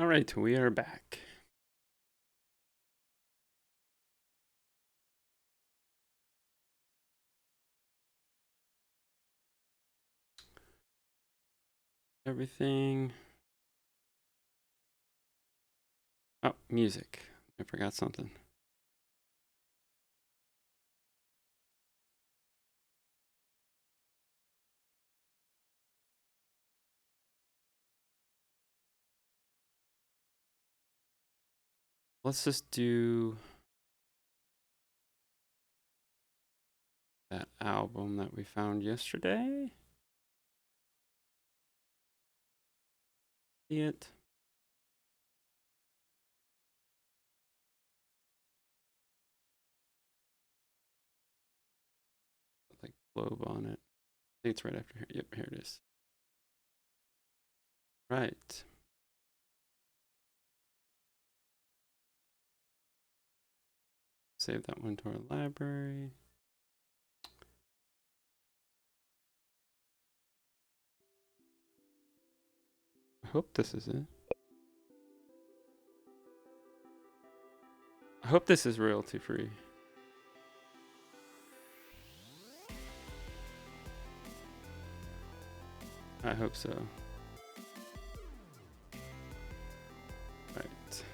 All right, we are back. Everything. Oh, music. I forgot something. Let's just do that album that we found yesterday. See it? Like globe on it. I think it's right after here. Yep, here it is. Right. Save that one to our library. I hope this is it. I hope this is royalty free. I hope so. Right.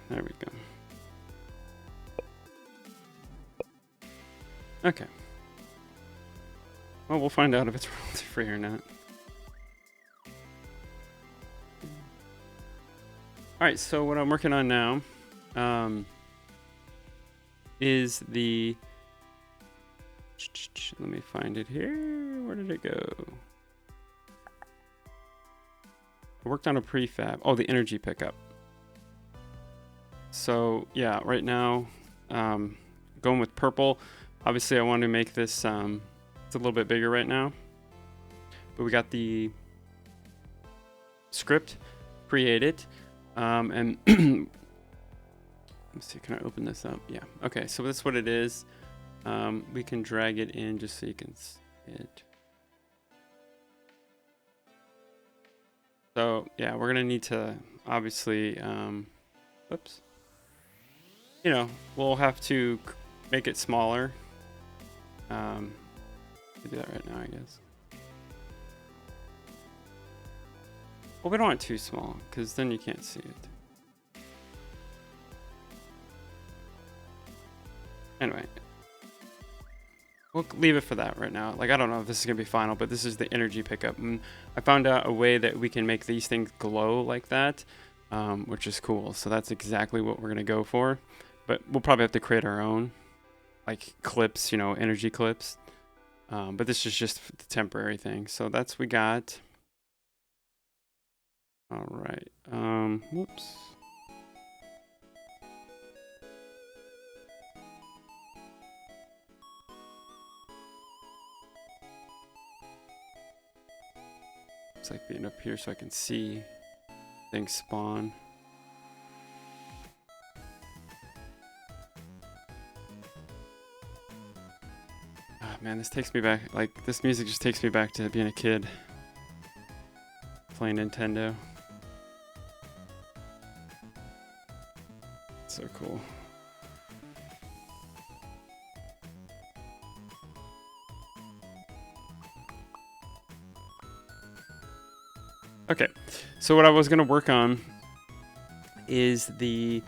There we go. Okay. Well, we'll find out if it's royalty free or not. All right, so what I'm working on now is the... Let me find it here. Where did it go? I worked on a prefab. Oh, the energy pickup. So yeah, right now, going with purple. Obviously, I want to make this, it's a little bit bigger right now. But we got the script created. And let's see, can I open this up? Yeah. Okay, so that's what it is. We can drag it in just so you can see it. So yeah, we're gonna need to obviously, whoops. You know, we'll have to make it smaller. We'll do that right now, I guess. Well, we don't want it too small because then you can't see it. Anyway, we'll leave it for that right now. Like, I don't know if this is gonna be final, but this is the energy pickup. And I found out a way that we can make these things glow like that, which is cool. So that's exactly what we're gonna go for. But we'll probably have to create our own, like clips, you know, energy clips. But this is just the temporary thing. So that's what we got. All right. Whoops. It's like being up here so I can see things spawn. Oh, man, this takes me back. Like, this music just takes me back to being a kid playing Nintendo. So cool. Okay, so what I was gonna work on is the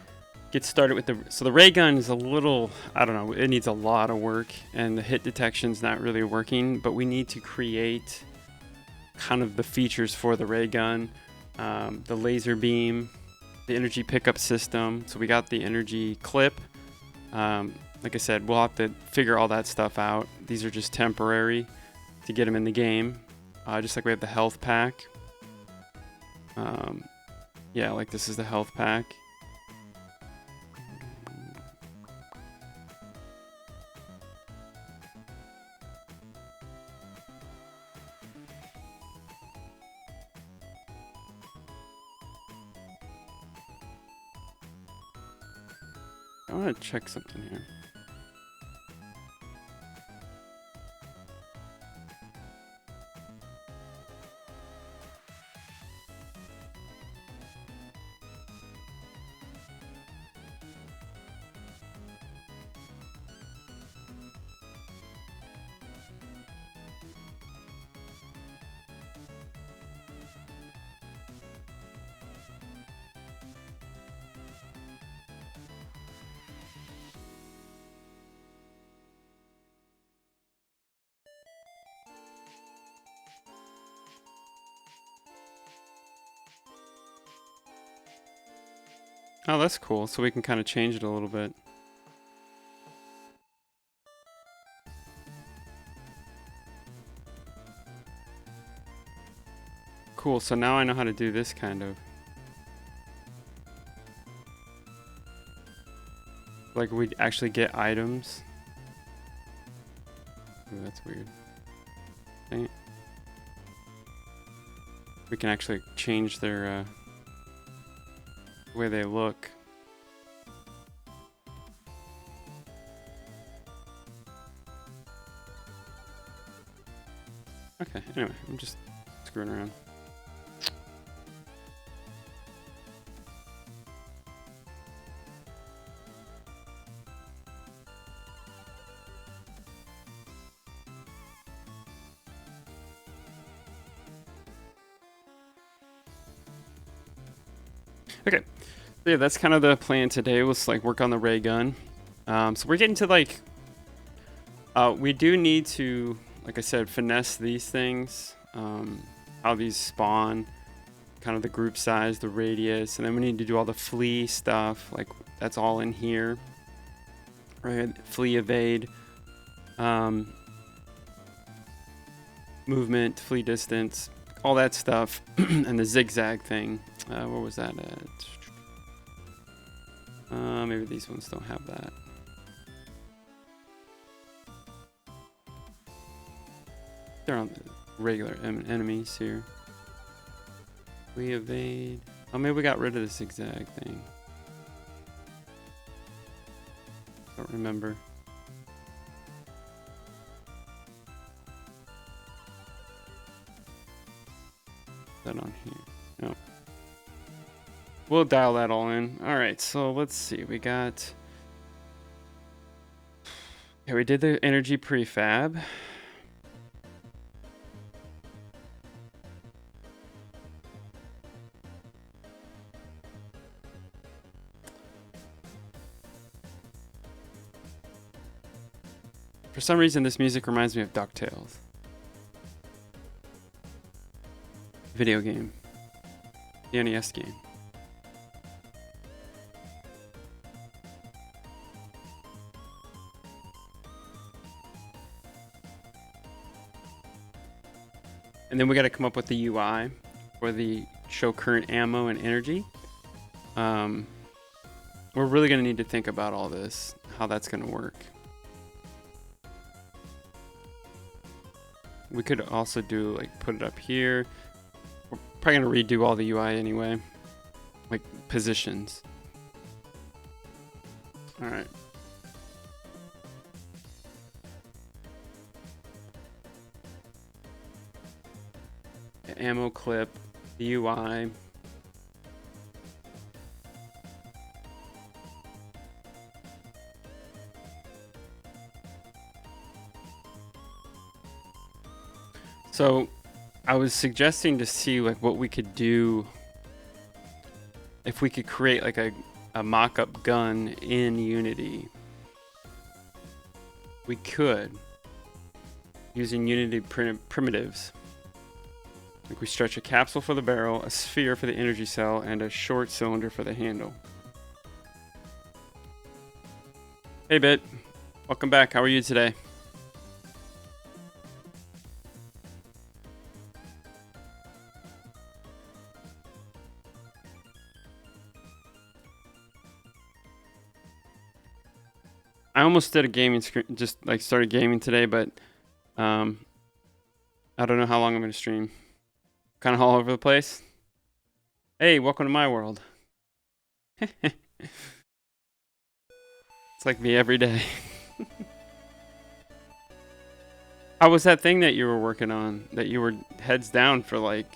get started with the ray gun is a little, I don't know, it needs a lot of work and the hit detection's not really working, but we need to create kind of the features for the ray gun, the laser beam, the energy pickup system. So we got the energy clip. Like I said, we'll have to figure all that stuff out. These are just temporary to get them in the game, just like we have the health pack. Yeah, like this is the health pack. I want to check something here. Oh, that's cool. So we can kind of change it a little bit. Cool. So now I know how to do this kind of. Like we actually get items. Ooh, that's weird. Dang it. We can actually change their way they look. Okay, anyway, I'm just screwing around. Okay, so yeah, that's kind of the plan today, was like work on the ray gun. So we're getting to like, we do need to, like I said, finesse these things, how these spawn, kind of the group size, the radius, and then we need to do all the flee stuff, like that's all in here, right? Flee, evade, movement, flee distance, all that stuff, and the zigzag thing. Where was that at? Maybe these ones don't have that. They're on the regular enemies here. We evade. Oh, maybe we got rid of the zigzag thing. Don't remember. That on here. No. We'll dial that all in. All right, so let's see. We got. Okay, we did the energy prefab. For some reason, this music reminds me of DuckTales. Video game. The NES game. And then we got to come up with the UI for the show current ammo and energy. We're really going to need to think about all this, how that's going to work. We could also do, like, put it up here. We're probably going to redo all the UI anyway. Like, positions. All right. Ammo clip, the UI. So I was suggesting to see like what we could do if we could create like a mock-up gun in Unity. We could, using Unity primitives. Like we stretch a capsule for the barrel, a sphere for the energy cell, and a short cylinder for the handle. Hey Bit, welcome back. How are you today? I almost did a gaming screen, just like started gaming today, but I don't know how long I'm going to stream. Kind of all over the place. Hey, welcome to my world. It's like me every day. How was that thing that you were working on, that you were heads down for like,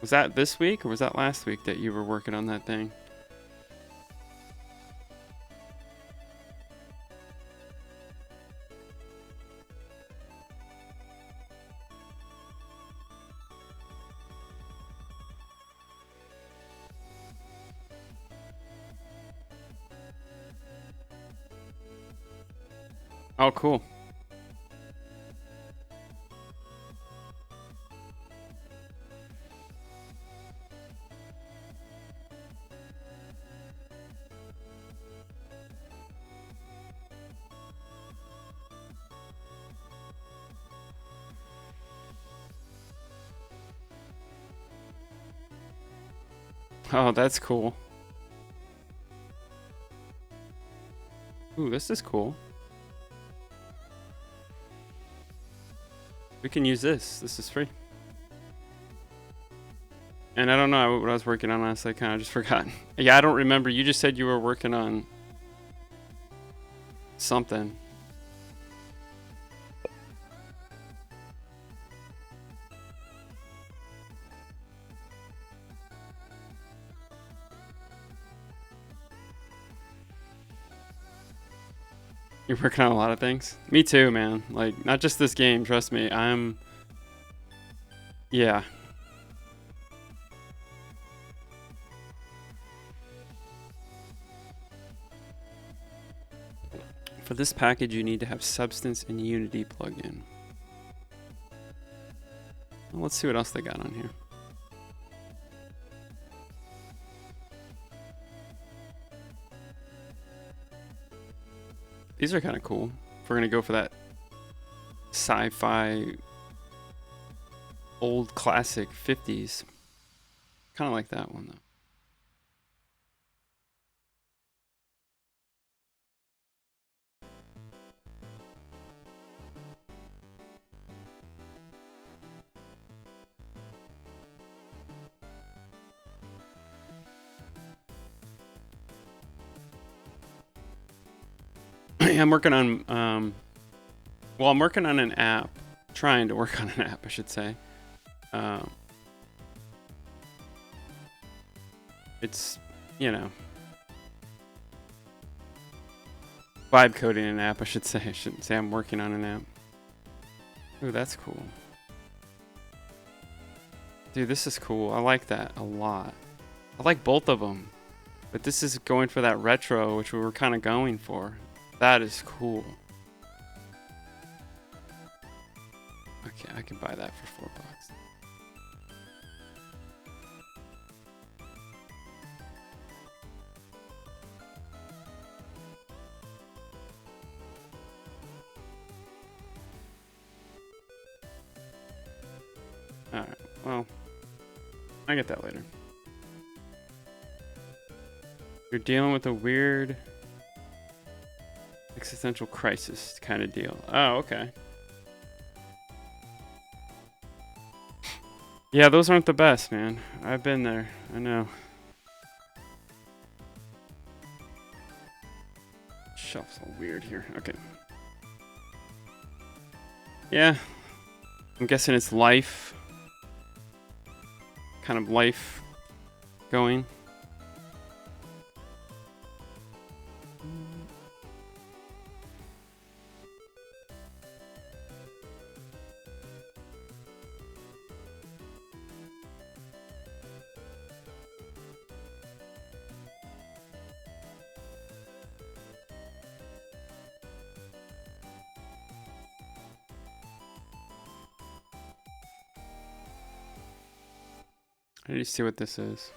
was that this week or was that last week that you were working on that thing? Oh, cool. Oh, that's cool. Ooh, this is cool. We can use this. This is free. And I don't know what I was working on, honestly. I kind of just forgot. Yeah, I don't remember. You just said you were working on something. You're working on a lot of things. Me too, man. Like, not just this game, trust me. Yeah. For this package, you need to have Substance and Unity plugged in. Well, let's see what else they got on here. These are kind of cool. If we're going to go for that sci-fi old classic 50s. Kind of like that one, though. I'm working on, well, I'm working on an app. Trying to work on an app, I should say. It's, you know, vibe coding an app, I should say. I shouldn't say I'm working on an app. Ooh, that's cool. Dude, this is cool. I like that a lot. I like both of them. But this is going for that retro, which we were kind of going for. That is cool. Okay, I can buy that for $4. Alright, well, I get that later. You're dealing with a weird existential crisis kind of deal. Oh, okay. Yeah, those aren't the best, man. I've been there. I know. Shelf's all weird here. Okay. Yeah. I'm guessing it's life. Kind of life going. I need to see what this is.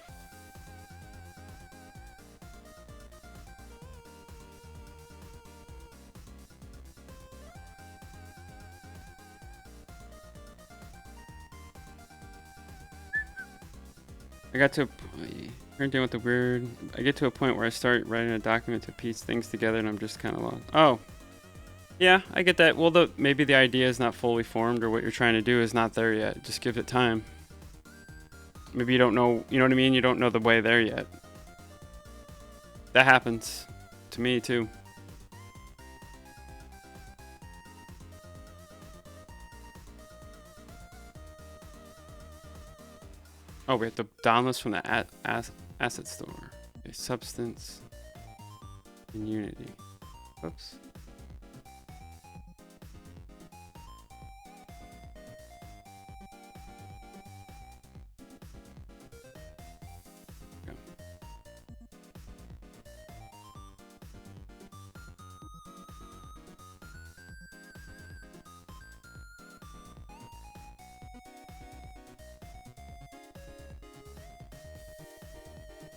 I got to you're dealing with the weird. I get to a point where I start writing a document to piece things together, and I'm just kind of lost. Oh, yeah, I get that. Well, maybe the idea is not fully formed, or what you're trying to do is not there yet. Just give it time. Maybe you don't know. You know what I mean? You don't know the way there yet. That happens to me too. Oh, we have to download this from the asset store. Okay, Substance and Unity. Oops.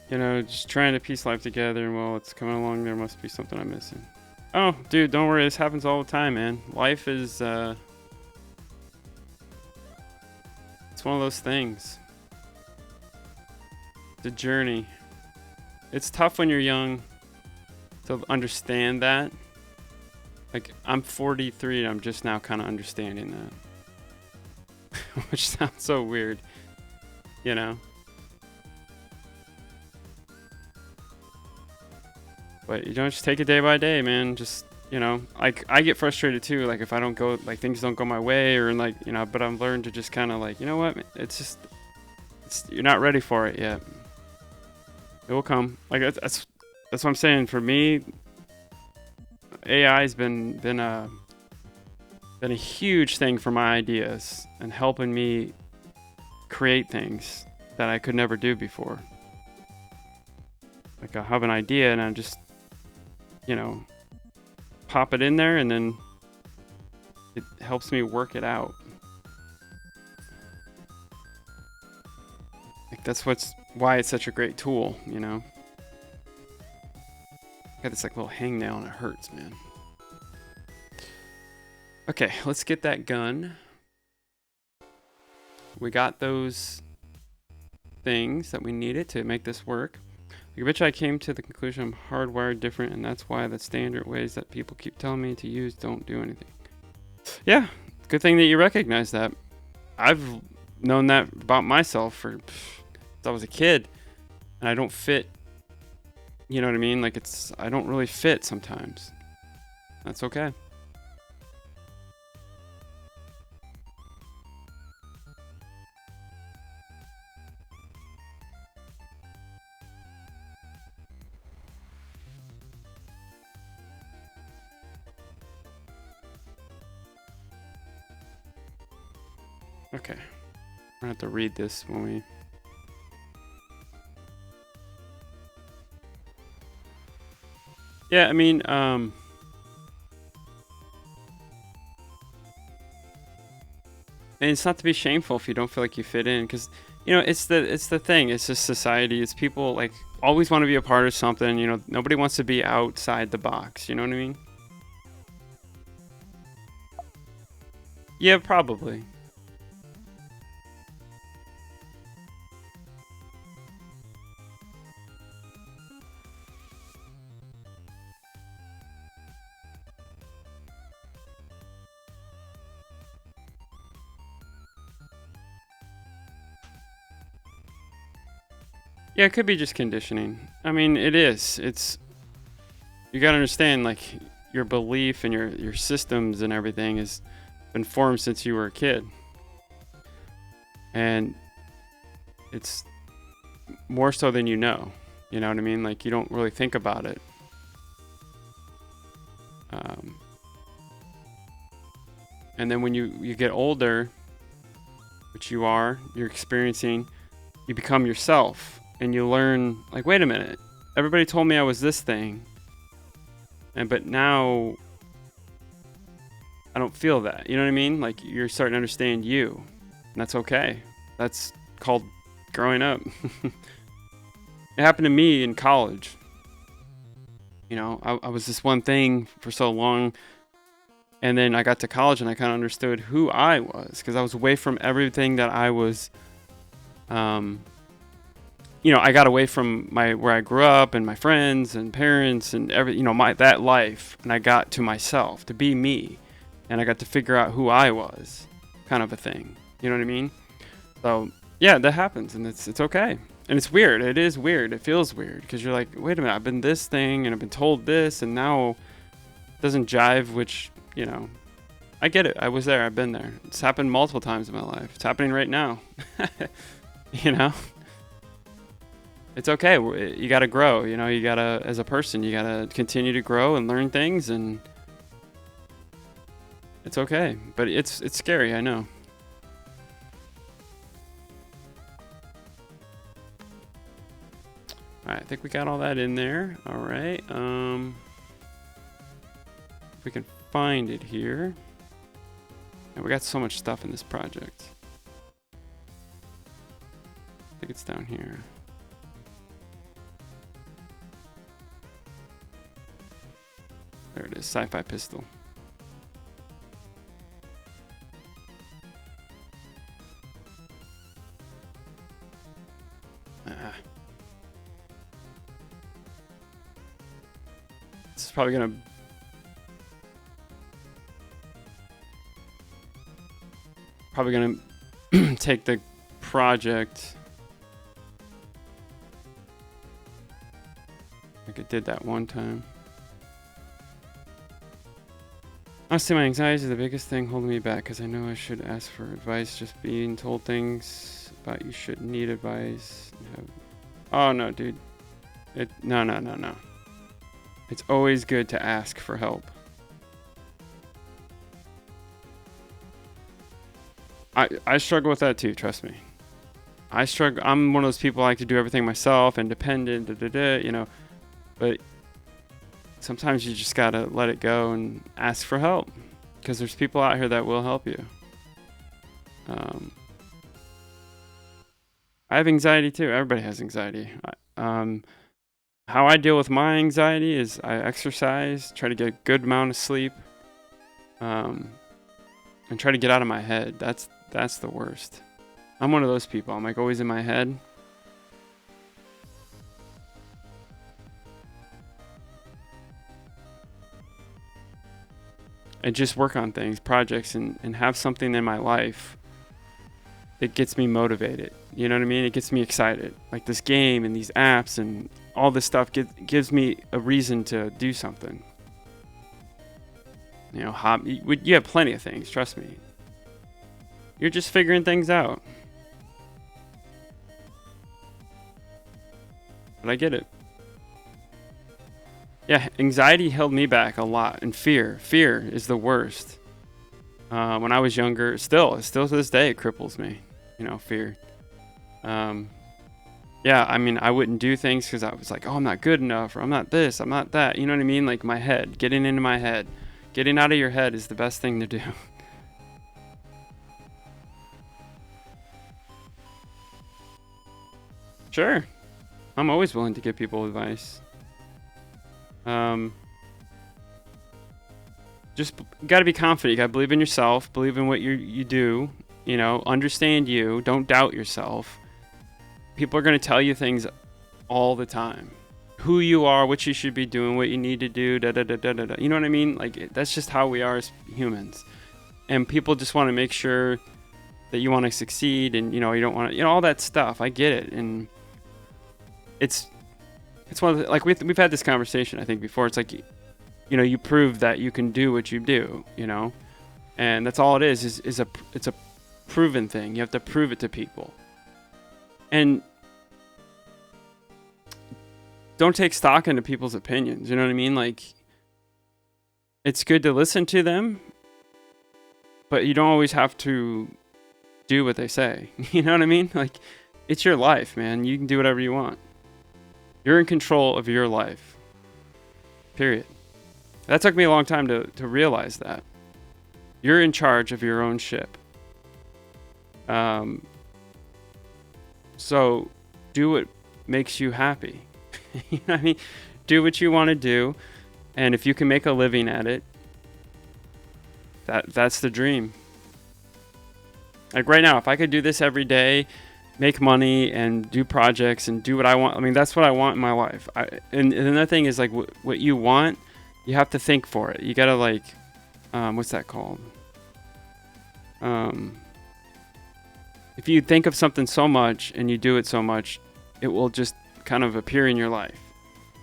You know, just trying to piece life together, and while it's coming along, there must be something I'm missing. Oh, dude, don't worry. This happens all the time, man. Life is, it's one of those things. the journey. It's tough when you're young to understand that. Like, I'm 43 and I'm just now kind of understanding that. Which sounds so weird, you know? But you don't just take it day by day, man. Just, you know, like, I get frustrated too. Like, if I don't go, like, things don't go my way, or like, you know, but I've learned to just kind of like, you know what? It's just, you're not ready for it yet. It will come. Like, that's what I'm saying. For me, AI's been a huge thing for my ideas and helping me create things that I could never do before. Like, I have an idea and I just, you know, pop it in there, and then it helps me work it out. Like, that's why it's such a great tool, you know. Got this like little hangnail and it hurts, man. Okay, let's get that gun. We got those things that we needed to make this work. I bet you I came to the conclusion I'm hardwired different, and that's why the standard ways that people keep telling me to use don't do anything. Yeah, good thing that you recognize that. I've known that about myself since I was a kid, and I don't fit. You know what I mean? Like, I don't really fit sometimes. That's okay. Okay. I'm gonna have to read this when we... Yeah, I mean, and it's not to be shameful if you don't feel like you fit in, because, you know, it's the thing. It's just society. It's people, like, always want to be a part of something. You know, nobody wants to be outside the box. You know what I mean? Yeah, probably. Yeah, it could be just conditioning. I mean, it is. You gotta understand, like, your belief and your systems and everything has been formed since you were a kid. And it's more so than you know. You know what I mean? Like, you don't really think about it. And then when you get older, which you're experiencing, you become yourself. And you learn, like, wait a minute, everybody told me I was this thing, but now I don't feel that. You know what I mean? Like, you're starting to understand you, and that's okay. That's called growing up. It happened to me in college. You know, I was this one thing for so long, and then I got to college and I kind of understood who I was, because I was away from everything that I was, you know, I got away from where I grew up and my friends and parents and that life, and I got to myself, to be me, and I got to figure out who I was, kind of a thing. You know what I mean? So yeah, that happens, and it's okay, and it's weird. It is weird. It feels weird because you're like, wait a minute, I've been this thing and I've been told this, and now it doesn't jive. Which, you know, I get it. I was there. I've been there. It's happened multiple times in my life. It's happening right now. You know. It's okay. You got to grow, you know, as a person, you got to continue to grow and learn things, and it's okay. But it's scary, I know. All right, I think we got all that in there. All right. If we can find it here. And we got so much stuff in this project. I think it's down here. There it is, sci-fi pistol. is probably gonna take the project. Like it did that one time. Honestly, my anxiety is the biggest thing holding me back because I know I should ask for advice. Just being told things about you shouldn't need advice. Oh no, dude. No. It's always good to ask for help. I struggle with that too, trust me. I'm one of those people I like to do everything myself, independent, you know. But sometimes you just gotta let it go and ask for help, because there's people out here that will help you. I have anxiety too. Everybody has anxiety. How I deal with my anxiety is I exercise, try to get a good amount of sleep, and try to get out of my head. That's the worst. I'm one of those people. I'm like always in my head. And just work on things, projects, and have something in my life that gets me motivated. You know what I mean? It gets me excited. Like this game and these apps and all this stuff gives me a reason to do something. You know, you have plenty of things, trust me. You're just figuring things out. But I get it. Yeah, anxiety held me back a lot, and fear is the worst. When I was younger, still to this day, it cripples me. You know, fear. Yeah, I mean, I wouldn't do things because I was like, oh, I'm not good enough, or I'm not this, I'm not that. You know what I mean? Like my head, getting into my head, getting out of your head is the best thing to do. Sure, I'm always willing to give people advice. Just got to be confident. You got to believe in yourself, believe in what you do, you know, understand you, don't doubt yourself. People are going to tell you things all the time. Who you are, what you should be doing, what you need to do, da da da da da. You know what I mean? Like that's just how we are as humans. And people just want to make sure that you want to succeed, and you know, you don't want to, you know, all that stuff. I get it. And it's one of the, like we've had this conversation I think before. It's like, you know, you prove that you can do what you do, you know, and that's all it is it's a proven thing. You have to prove it to people, and don't take stock into people's opinions. You know what I mean? Like, it's good to listen to them, but you don't always have to do what they say. You know what I mean? Like, it's your life, man. You can do whatever you want. You're in control of your life. Period. That took me a long time to realize that. You're in charge of your own ship. So do what makes you happy. You know what I mean? Do what you want to do, and if you can make a living at it, that's the dream. Like right now, if I could do this every day, make money and do projects and do what I want, I mean, that's what I want in my life. And another thing is like what you want, you have to think for it. You gotta like, what's that called? If you think of something so much and you do it so much, it will just kind of appear in your life.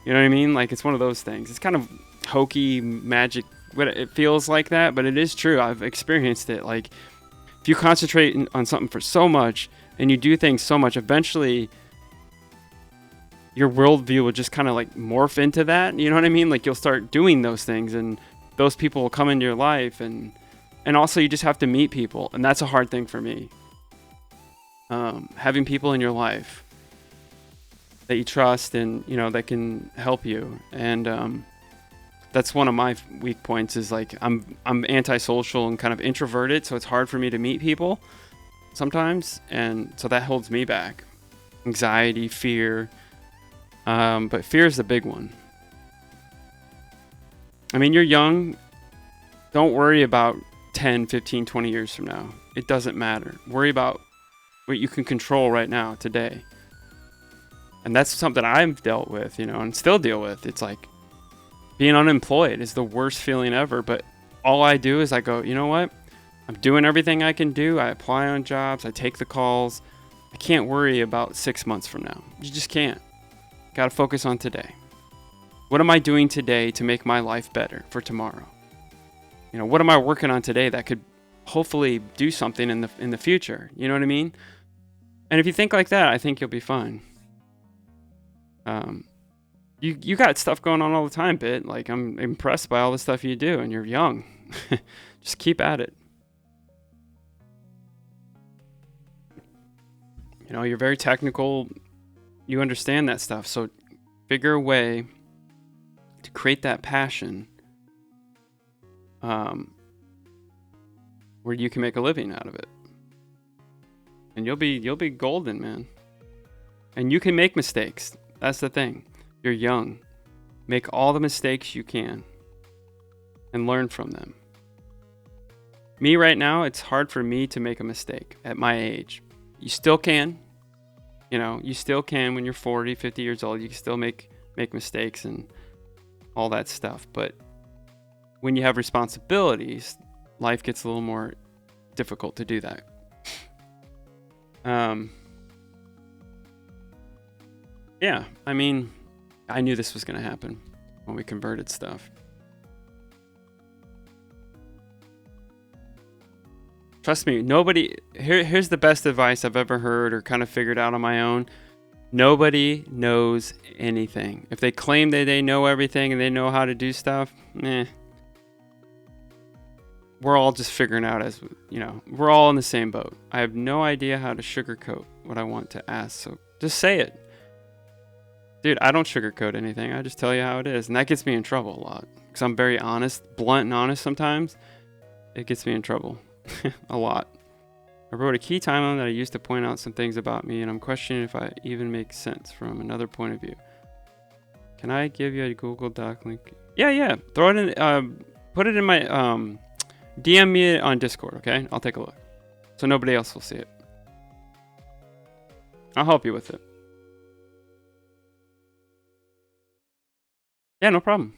You know what I mean? Like it's one of those things. It's kind of hokey magic, but it feels like that, but it is true. I've experienced it. Like if you concentrate on something for so much and you do things so much, eventually your worldview will just kind of like morph into that. You know what I mean? Like you'll start doing those things and those people will come into your life, and also you just have to meet people, and that's a hard thing for me. Having people in your life that you trust and, you know, that can help you. And that's one of my weak points is like I'm antisocial and kind of introverted, so it's hard for me to meet people sometimes, and so that holds me back. Anxiety, fear, but fear is the big one. I mean, you're young. Don't worry about 10, 15, 20 years from now. It doesn't matter. Worry about what you can control right now, today. And that's something I've dealt with, you know, and still deal with. It's like Being unemployed is the worst feeling ever, but all I do is I go, you know what? I'm doing everything I can do. I apply on jobs. I take the calls. I can't worry about 6 months from now. You just can't. Got to focus on today. What am I doing today to make my life better for tomorrow? You know, what am I working on today that could hopefully do something in the future? You know what I mean? And if you think like that, I think you'll be fine. You got stuff going on all the time, Bit. Like, I'm impressed by all the stuff you do, and you're young. Just keep at it. You know, you're very technical. You understand that stuff. So figure a way to create that passion where you can make a living out of it. And you'll be golden, man. And you can make mistakes. That's the thing. You're young. Make all the mistakes you can and learn from them. Me right now, it's hard for me to make a mistake at my age. You still can. You know, you still can when you're 40, 50 years old. You can still make mistakes and all that stuff. But when you have responsibilities, life gets a little more difficult to do that. Yeah, I mean, I knew this was going to happen when we converted stuff. Trust me, here's the best advice I've ever heard or kind of figured out on my own. Nobody knows anything. If they claim that they know everything and they know how to do stuff, we're all just figuring out as, you know, we're all in the same boat. I have no idea how to sugarcoat what I want to ask, so just say it. Dude, I don't sugarcoat anything. I just tell you how it is, and that gets me in trouble a lot because I'm very honest, blunt and honest sometimes. It gets me in trouble a lot. I wrote a key timeline that I used to point out some things about me, and I'm questioning if I even make sense from another point of view. Can I give you a Google Doc link? Yeah. Throw it in, put it in my, DM me on Discord, okay? I'll take a look. So nobody else will see it. I'll help you with it. Yeah, no problem.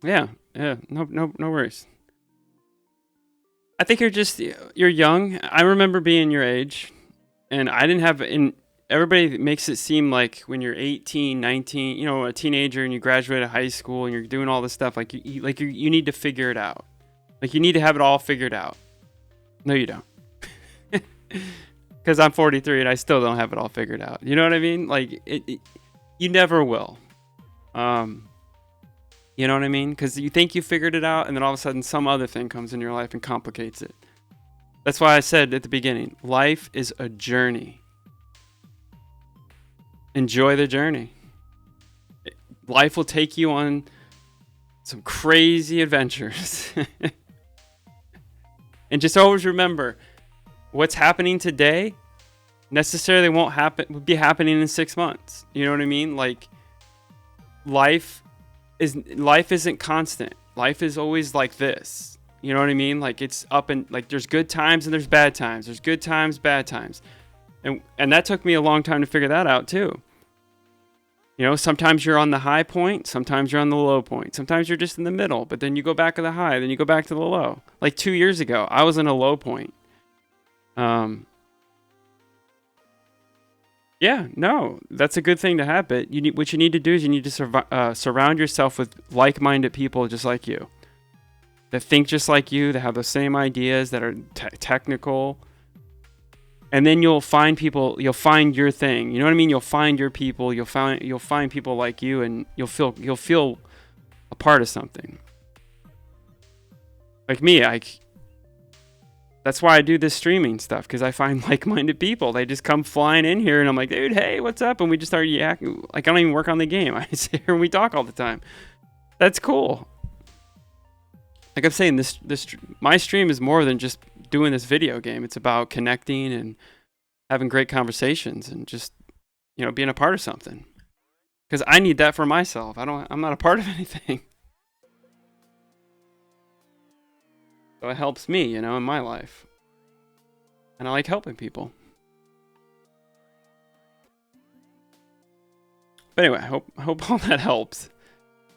Yeah, no worries. I think you're young. I remember being your age, and I didn't have, everybody makes it seem like when you're 18, 19, you know, a teenager and you graduate high school and you're doing all this stuff, like you need to figure it out. Like you need to have it all figured out. No, you don't. Because I'm 43 and I still don't have it all figured out. You know what I mean? Like you never will. You know what I mean? Because you think you figured it out, and then all of a sudden some other thing comes in your life and complicates it. That's why I said at the beginning, life is a journey. Enjoy the journey. Life will take you on some crazy adventures. And just always remember, what's happening today necessarily would be happening in 6 months. You know what I mean? Like life isn't constant. Life is always like this. You know what I mean? Like it's up and like there's good times and there's bad times. There's good times, bad times. And that took me a long time to figure that out too. You know, sometimes you're on the high point, sometimes you're on the low point. Sometimes you're just in the middle, but then you go back to the high, then you go back to the low. Like 2 years ago, I was in a low point. Yeah, no, that's a good thing to have. But what you need to do is you need to surround yourself with like-minded people just like you, that think just like you, that have the same ideas, that are technical. And then you'll find people. You'll find your thing. You know what I mean? You'll find your people. You'll find people like you, and you'll feel a part of something. Like me, that's why I do this streaming stuff, because I find like-minded people. They just come flying in here, and I'm like, dude, hey, what's up? And we just start yakking. Like, I don't even work on the game. I sit here and we talk all the time. That's cool. Like I'm saying, my stream is more than just doing this video game. It's about connecting and having great conversations and just, you know, being a part of something. Because I need that for myself. I'm not a part of anything. So it helps me, you know, in my life. And I like helping people. But anyway, I hope all that helps.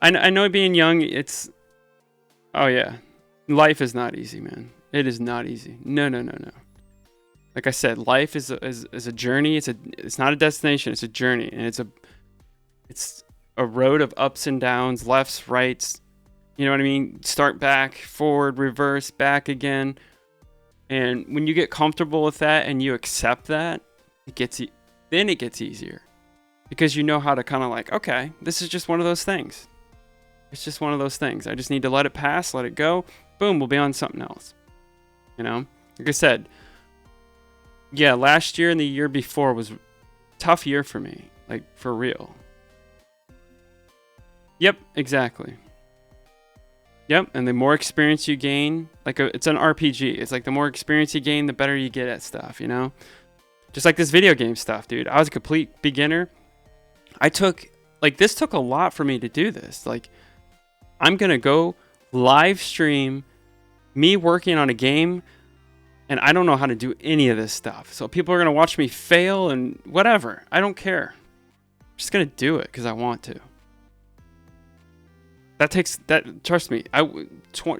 I know being young, it's... Oh, yeah. Life is not easy, man. It is not easy. No. Like I said, life is a journey. It's not a destination. It's a journey, and it's a road of ups and downs, lefts, rights. You know what I mean? Start back, forward, reverse, back again. And when you get comfortable with that and you accept that, then it gets easier, because you know how to kind of like, okay, this is just one of those things. It's just one of those things. I just need to let it pass, let it go. Boom, we'll be on something else. You know, like I said, yeah, last year and the year before was a tough year for me, like for real. Yep, exactly. Yep, and the more experience you gain, it's an RPG. It's like the more experience you gain, the better you get at stuff, you know? Just like this video game stuff, dude. I was a complete beginner. This took a lot for me to do this. Like, I'm going to go live stream me working on a game, and I don't know how to do any of this stuff. So people are going to watch me fail and whatever. I don't care. I'm just going to do it because I want to. Trust me,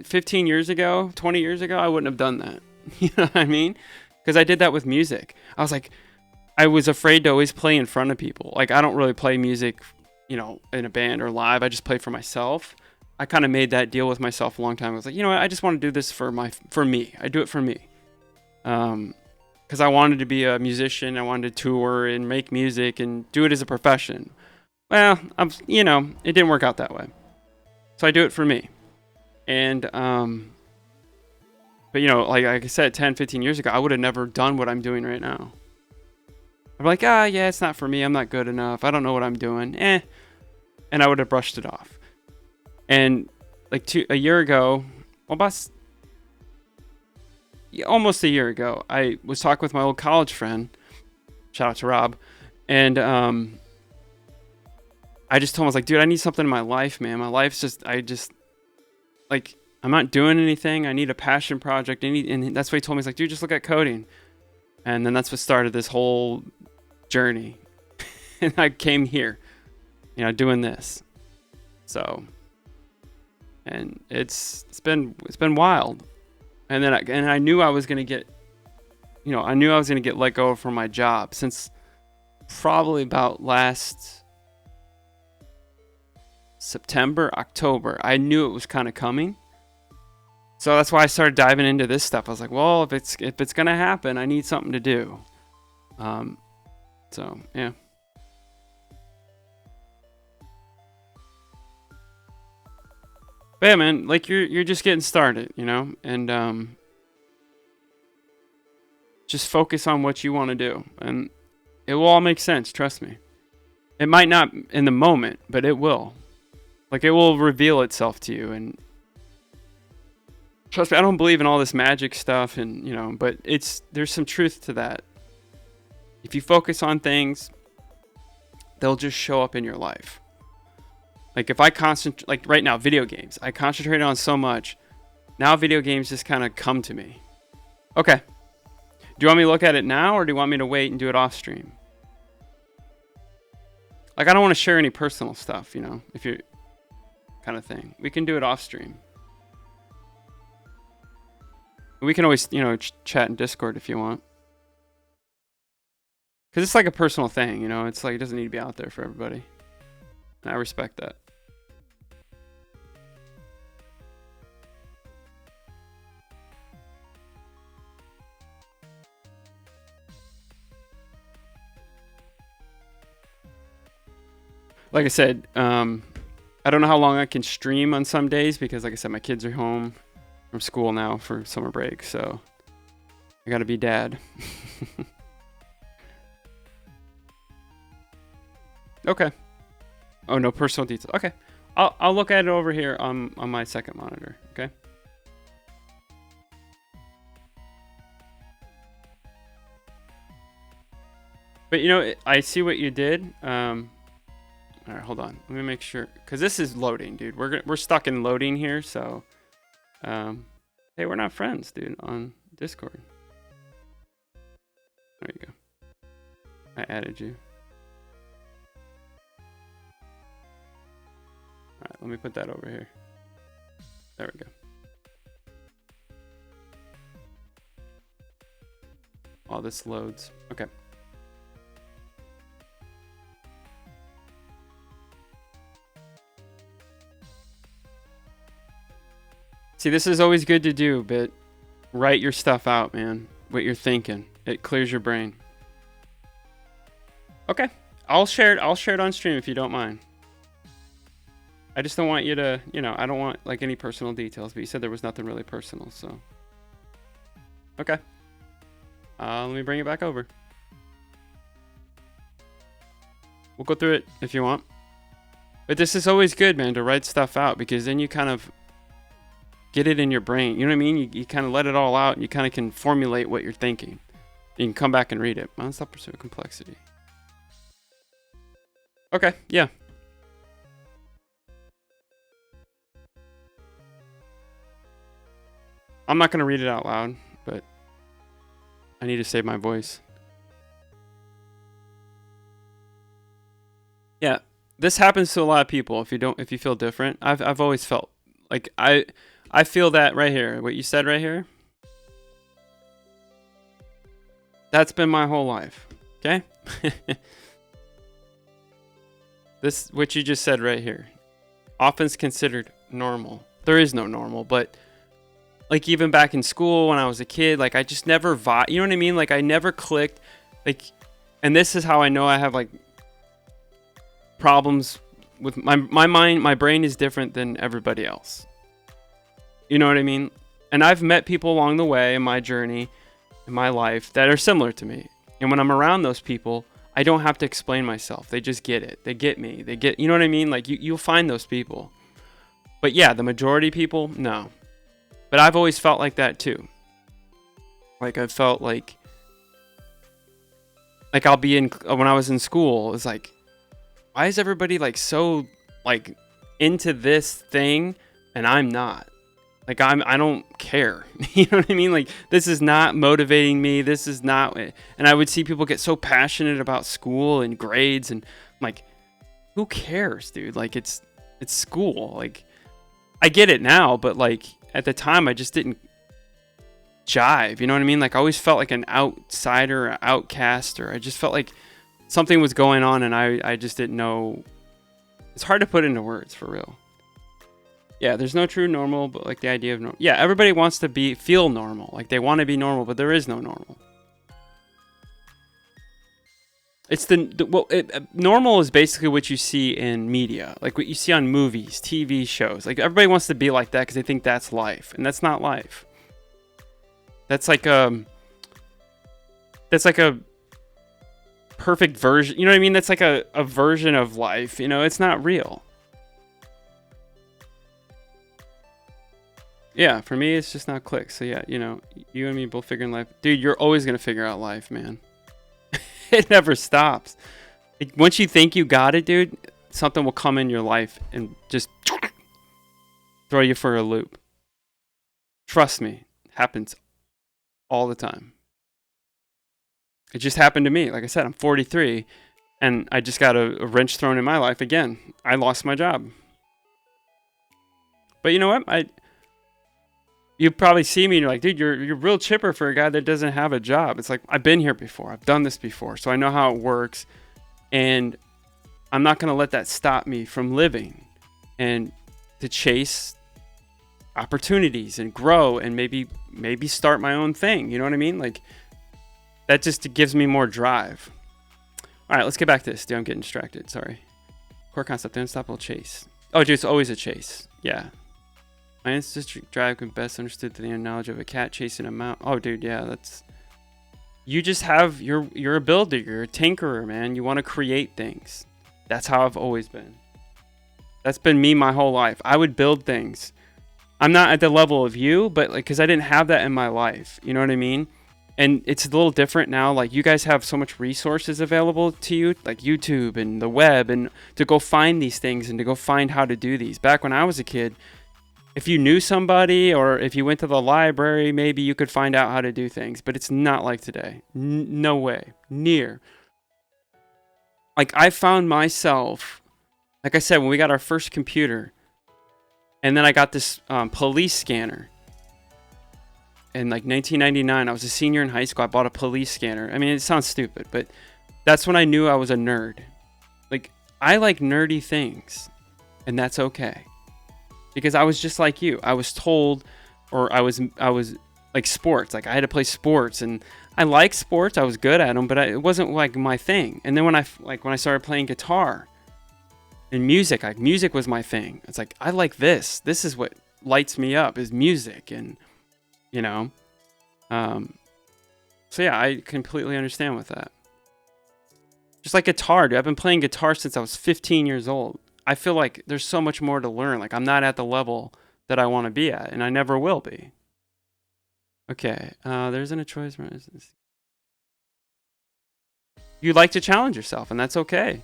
15 years ago, 20 years ago, I wouldn't have done that. You know what I mean? Because I did that with music. I was afraid to always play in front of people. Like, I don't really play music, you know, in a band or live. I just play for myself. I kind of made that deal with myself a long time ago. I was like, you know what? I just want to do this for me. I do it for me. Because I wanted to be a musician. I wanted to tour and make music and do it as a profession. Well, it didn't work out that way. So I do it for me. And, but like I said, 10, 15 years ago, I would have never done what I'm doing right now. I'm like, yeah, it's not for me. I'm not good enough. I don't know what I'm doing. And I would have brushed it off. And a year ago, almost a year ago, I was talking with my old college friend. Shout out to Rob. And, I just told him, I was like, dude, I need something in my life, man. My life's I'm not doing anything. I need a passion project. And that's what he told me. He's like, dude, just look at coding. And then that's what started this whole journey. And I came here, doing this. So, and it's been wild. And then I knew I was going to get, let go from my job since probably about last September, October. I knew it was kind of coming. So that's why I started diving into this stuff. I was like, well, if it's going to happen, I need something to do. So, yeah. But yeah, man, like you're just getting started, and just focus on what you want to do, and it will all make sense, trust me. It might not in the moment, but it will. Like, it will reveal itself to you, and trust me, I don't believe in all this magic stuff, and but there's some truth to that. If you focus on things, they'll just show up in your life. Like, if I concentrate, like right now, video games, I concentrated on so much. Now video games just kind of come to me. Okay. Do you want me to look at it now, or do you want me to wait and do it off stream? Like, I don't want to share any personal stuff, if you're kind of thing. We can do it off stream. We can always, chat in Discord if you want. Because it's like a personal thing, It's like, it doesn't need to be out there for everybody. And I respect that. Like I said, I don't know how long I can stream on some days because, like I said, my kids are home from school now for summer break, so I gotta be dad. Okay. Oh, no personal details. Okay. I'll look at it over here on my second monitor, okay? But I see what you did. All right, hold on. Let me make sure, because this is loading, dude. We're stuck in loading here, so hey, we're not friends, dude, on Discord. There you go. I added you. Let me put that over here. There we go. Oh, this loads. Okay. See, this is always good to do, but write your stuff out, man. What you're thinking. It clears your brain. Okay. I'll share it on stream if you don't mind. I just don't want you to, I don't want like any personal details, but you said there was nothing really personal, so. Okay. Let me bring it back over. We'll go through it if you want. But this is always good, man, to write stuff out, because then you kind of get it in your brain. You know what I mean? You kind of let it all out, and you kind of can formulate what you're thinking. You can come back and read it. Non-stop pursuit of complexity. Okay, yeah. I'm not going to read it out loud, but I need to save my voice. Yeah, this happens to a lot of people. If you feel different, I've always felt like I feel that right here. What you said right here. That's been my whole life. Okay? This, what you just said right here, often is considered normal. There is no normal, but like even back in school when I was a kid, like I just never you know what I mean? Like I never clicked. Like, and this is how I know I have like problems with my mind. My brain is different than everybody else. You know what I mean? And I've met people along the way in my journey, in my life, that are similar to me. And when I'm around those people, I don't have to explain myself. They just get it. They get me. They get, you know what I mean? Like you'll find those people. But yeah, the majority of people, no. But I've always felt like that too. Like I felt like I'll be when I was in school, it's like, why is everybody like so like into this thing and I'm not? Like I don't care. You know what I mean? Like this is not motivating me. This is not. And I would see people get so passionate about school and grades, and I'm like, who cares, dude? Like it's school. Like I get it now, but like at the time I just didn't jive. You know what I mean? Like I always felt like an outsider, or outcast, or I just felt like something was going on, and I just didn't know. It's hard to put into words, for real. Yeah, there's no true normal, but like the idea of normal. Yeah, everybody wants to feel normal. Like they want to be normal, but there is no normal. It's normal is basically what you see in media, like what you see on movies, TV shows. Like everybody wants to be like that because they think that's life, and that's not life. That's like a perfect version. You know what I mean? That's like a version of life. You know, it's not real. Yeah, for me, it's just not click. So yeah, you and me both figuring life. Dude, you're always going to figure out life, man. It never stops. Like, once you think you got it, dude, something will come in your life and just throw you for a loop. Trust me, it happens all the time. It just happened to me. Like I said, I'm 43, and I just got a wrench thrown in my life again. I lost my job. But you know what? You probably see me and you're like, dude, you're real chipper for a guy that doesn't have a job. It's like, I've been here before. I've done this before. So I know how it works. And I'm not going to let that stop me from living and to chase opportunities and grow and maybe start my own thing. You know what I mean? Like that just gives me more drive. All right, let's get back to this. Dude, I'm getting distracted. Sorry. Core concept, the unstoppable chase. Oh, dude, it's always a chase. Yeah. My ancestry drive can best understood through the knowledge of a cat chasing a mouse. Oh, dude, yeah, that's. You just have you're a builder. You're a tinkerer, man. You want to create things. That's how I've always been. That's been me my whole life. I would build things. I'm not at the level of you, but like, because I didn't have that in my life. You know what I mean? And it's a little different now. Like you guys have so much resources available to you, like YouTube and the web, and to go find these things and to go find how to do these. Back when I was a kid, if you knew somebody or if you went to the library, maybe you could find out how to do things, but it's not like today. No way. Near. Like I found myself, like I said, when we got our first computer, And then I got this police scanner. In like 1999, I was a senior in high school. I bought a police scanner. I mean, it sounds stupid, but that's when I knew I was a nerd. Like, I like nerdy things, and that's okay. Because I was just like you. I was told, or I was like sports. Like, I had to play sports, and I like sports. I was good at them, but it wasn't like my thing. And then when I started playing guitar and music, like music was my thing. It's like, I like this. This is what lights me up, is music. And you know, so yeah, I completely understand with that. Just like guitar, dude. I've been playing guitar since I was 15 years old. I feel like there's so much more to learn. Like, I'm not at the level that I want to be at, and I never will be. Okay, there isn't a choice. You like to challenge yourself, and that's okay.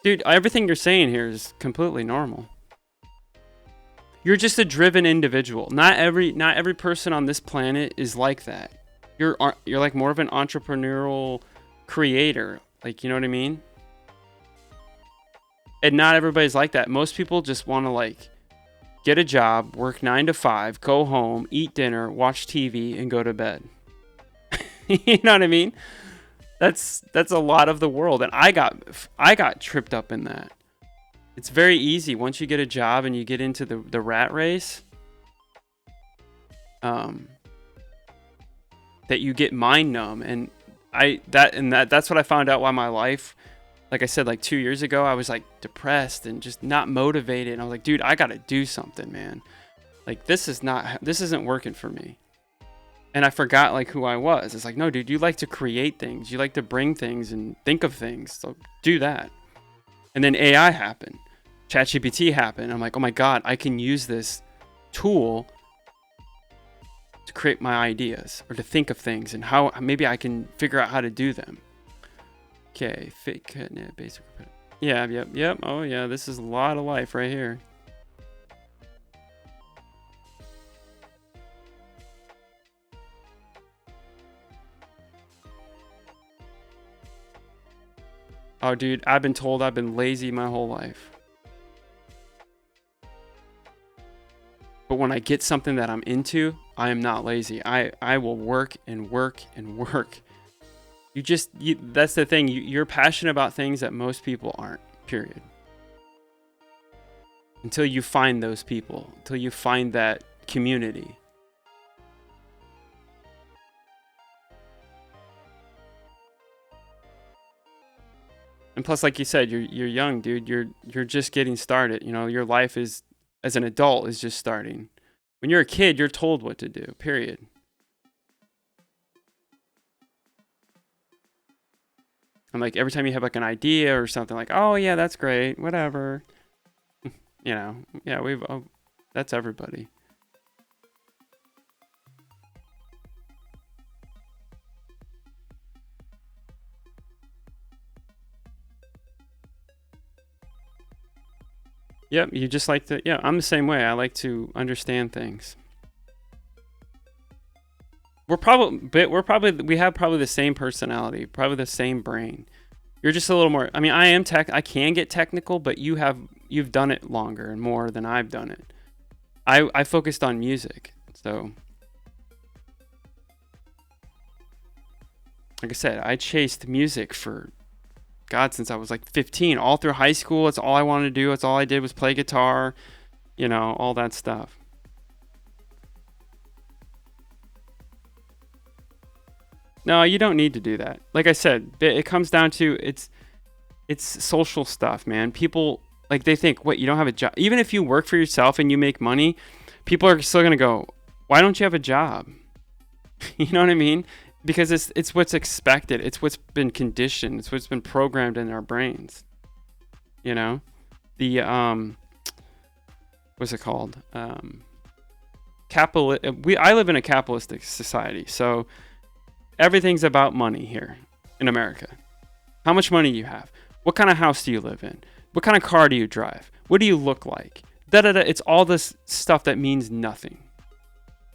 Dude, everything you're saying here is completely normal. You're just a driven individual. Not every person on this planet is like that. You're like more of an entrepreneurial creator. Like, you know what I mean? And not everybody's like that. Most people just want to like get a job, work 9 to 5, go home, eat dinner, watch TV, and go to bed. You know what I mean? That's a lot of the world, and I got tripped up in that. It's very easy once you get a job and you get into the rat race, that you get mind numb. And that's what I found out why my life, like I said, like 2 years ago, I was like depressed and just not motivated. And I was like, dude, I got to do something, man. Like, this isn't working for me. And I forgot like who I was. It's like, no, dude, you like to create things. You like to bring things and think of things. So do that. And then AI happened. ChatGPT happened. I'm like, oh my God, I can use this tool to create my ideas or to think of things and how maybe I can figure out how to do them. Okay, fake basic. Yeah, yep. Oh yeah, this is a lot of life right here. Oh dude, I've been told I've been lazy my whole life. But when I get something that I'm into, I am not lazy. I will work and work and work. That's the thing. You're passionate about things that most people aren't, period. Until you find those people. Until you find that community. And plus, like you said, you're young, dude. You're just getting started. You know, your life is, as an adult, is just starting. When you're a kid, you're told what to do, period. And like every time you have like an idea or something, like, oh yeah, that's great, whatever. You know, yeah, that's everybody. Yep, you just like to, yeah, I'm the same way. I like to understand things. We have probably the same personality, probably the same brain. You're just a little more, I mean, I can get technical, but you've done it longer and more than I've done it. I focused on music. So like I said, I chased music for God, since I was like 15, all through high school. That's all I wanted to do. That's all I did was play guitar, you know, all that stuff. No, you don't need to do that. Like I said, it comes down to it's social stuff, man. People, like, they think, what, you don't have a job? Even if you work for yourself and you make money, people are still gonna go, why don't you have a job? You know what I mean? Because it's what's expected. It's what's been conditioned. It's what's been programmed in our brains. You know, the what's it called? I live in a capitalistic society, so everything's about money here in America. How much money do you have? What kind of house do you live in? What kind of car do you drive? What do you look like? It's all this stuff that means nothing.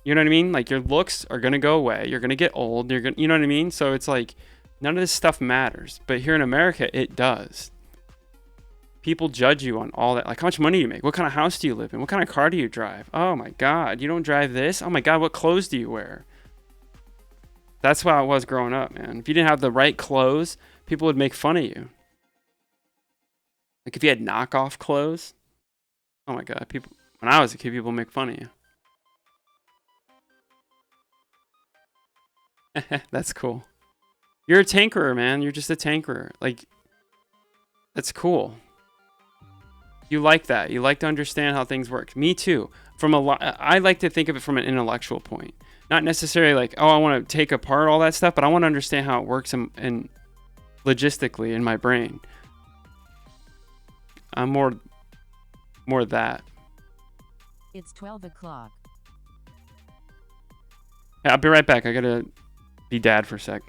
You know what I mean? Like, your looks are going to go away. You're going to get old. You know what I mean? So it's like, none of this stuff matters. But here in America, it does. People judge you on all that. Like, how much money do you make? What kind of house do you live in? What kind of car do you drive? Oh my God, you don't drive this? Oh my God, what clothes do you wear? That's how it was growing up, man. If you didn't have the right clothes, people would make fun of you. Like if you had knockoff clothes, oh my God, people. When I was a kid, people make fun of you. That's cool. You're a tinkerer, man. You're just a tinkerer. Like, that's cool. You like that. You like to understand how things work. Me too. I like to think of it from an intellectual point. Not necessarily like, oh, I want to take apart all that stuff, but I want to understand how it works and logistically in my brain. I'm more that. It's 12 o'clock. Yeah, I'll be right back. I gotta be dad for a sec.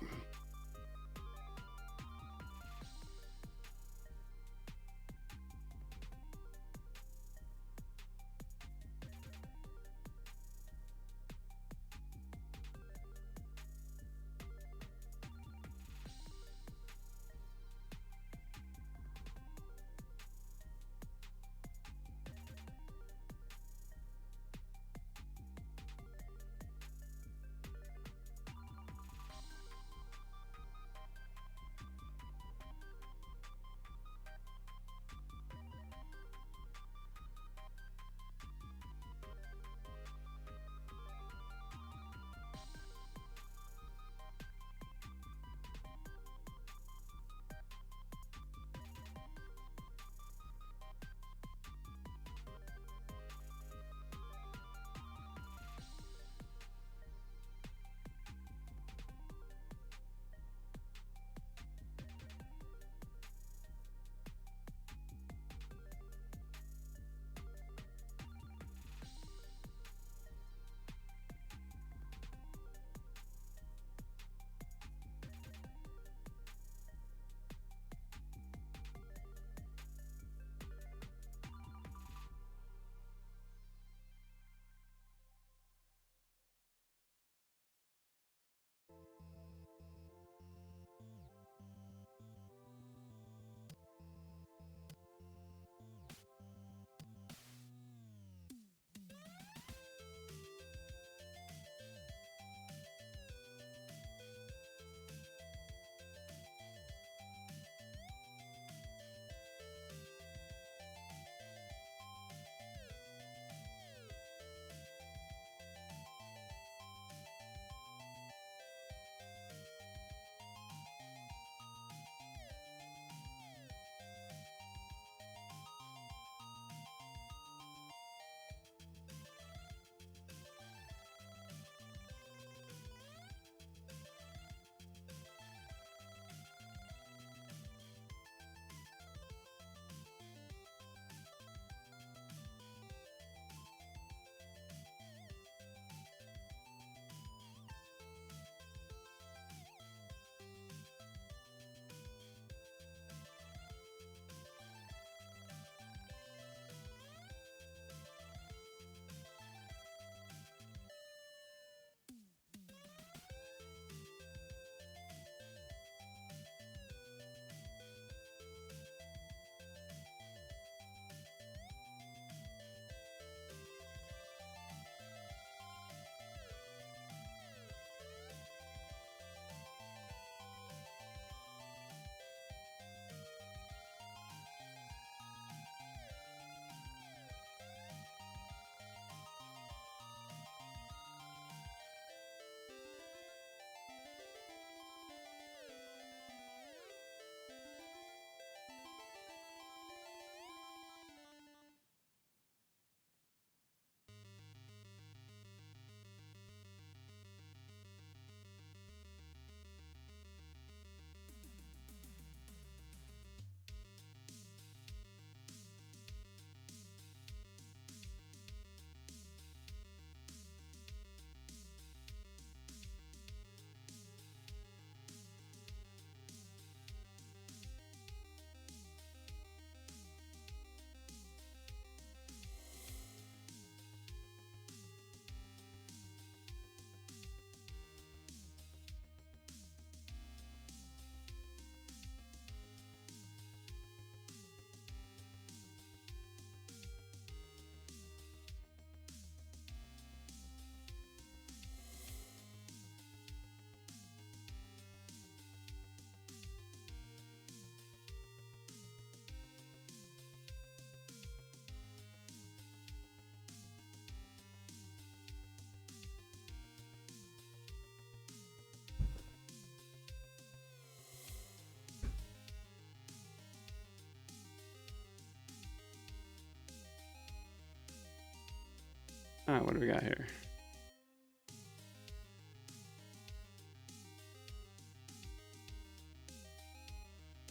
What do we got here?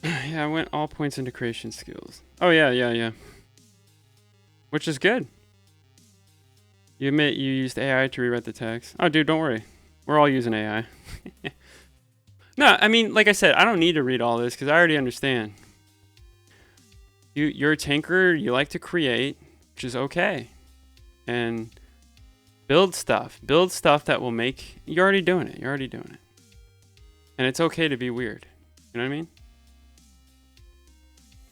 Yeah, I went all points into creation skills. Oh yeah. Which is good. You admit you used AI to rewrite the text. Oh, dude, don't worry. We're all using AI. No, I mean, like I said, I don't need to read all this because I already understand. You're a tinkerer. You like to create, which is okay. And build stuff. Build stuff that will make... You're already doing it. And it's okay to be weird. You know what I mean?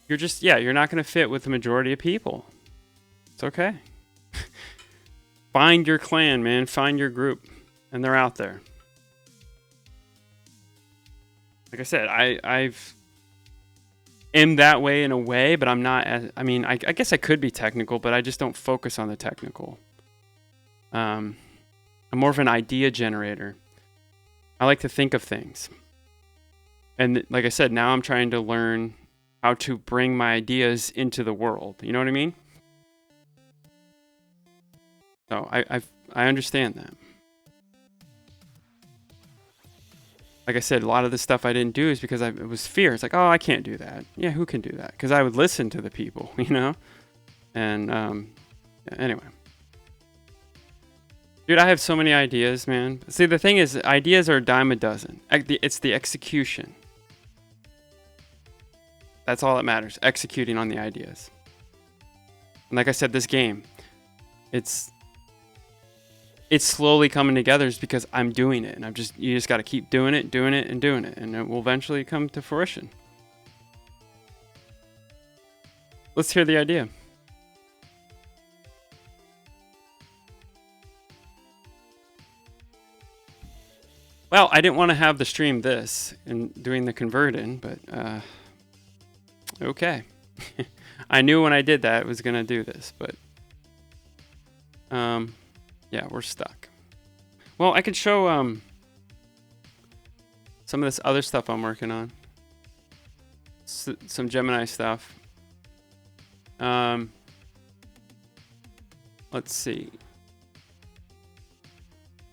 You're just... Yeah, you're not going to fit with the majority of people. It's okay. Find your clan, man. Find your group. And they're out there. Like I said, I've am that way in a way, but I'm not as... I mean, I guess I could be technical, but I just don't focus on the technical. I'm more of an idea generator. I like to think of things. And like I said, now I'm trying to learn how to bring my ideas into the world. You know what I mean? So I understand that. Like I said, a lot of the stuff I didn't do is because it was fear. It's like, oh, I can't do that. Yeah, who can do that? Because I would listen to the people, you know? And yeah, anyway. Dude, I have so many ideas, man. See, the thing is, ideas are a dime a dozen. It's the execution. That's all that matters. Executing on the ideas. And like I said, this game, it's slowly coming together is because I'm doing it. And you just got to keep doing it. And it will eventually come to fruition. Let's hear the idea. Well, I didn't want to have the stream this and doing the converting, but okay. I knew when I did that it was going to do this, but yeah, we're stuck. Well, I could show some of this other stuff I'm working on. Some Gemini stuff. Let's see.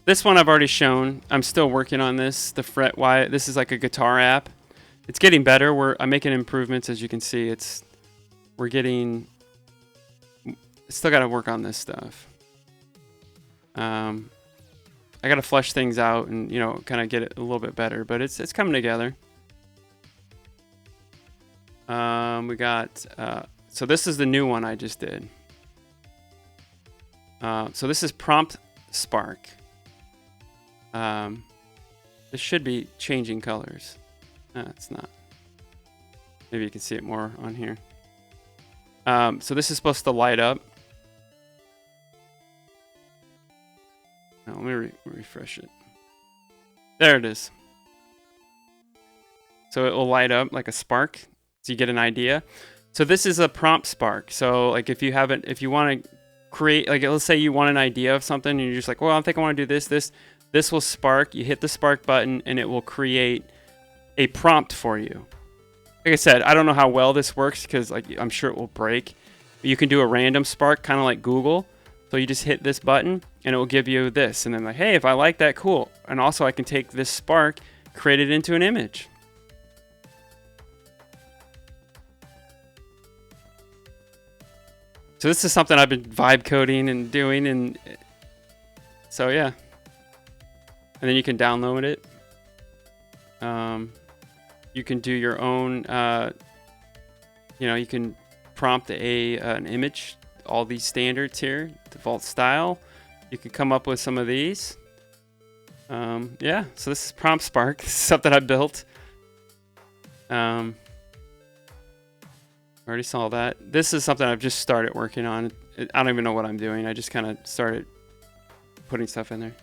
This one I've already shown. I'm still working on this. The Fret Wyatt. This is like a guitar app. It's getting better. I'm making improvements, as you can see. We're getting. Still got to work on this stuff. I got to flesh things out and kind of get it a little bit better, but it's coming together. We got. So this is the new one I just did. So this is Prompt Spark. This should be changing colors. No, it's not. Maybe you can see it more on here. So this is supposed to light up. Now, let me refresh it. There it is. So it will light up like a spark, so you get an idea. So this is a prompt spark. So like if you want to create, like let's say you want an idea of something and you're just like, well, I think I want to do this. This will spark. You hit the spark button and it will create a prompt for you. Like I said, I don't know how well this works because I'm sure it will break. But you can do a random spark, kind of like Google. So you just hit this button and it will give you this. And then like, hey, if I like that, cool. And also I can take this spark, create it into an image. So this is something I've been vibe coding and doing. And so yeah. And then you can download it. You can do your own, you can prompt an image, all these standards here, default style. You can come up with some of these. Yeah, so this is Prompt Spark. This is something I built. Already saw that. This is something I've just started working on. I don't even know what I'm doing. I just kind of started putting stuff in there.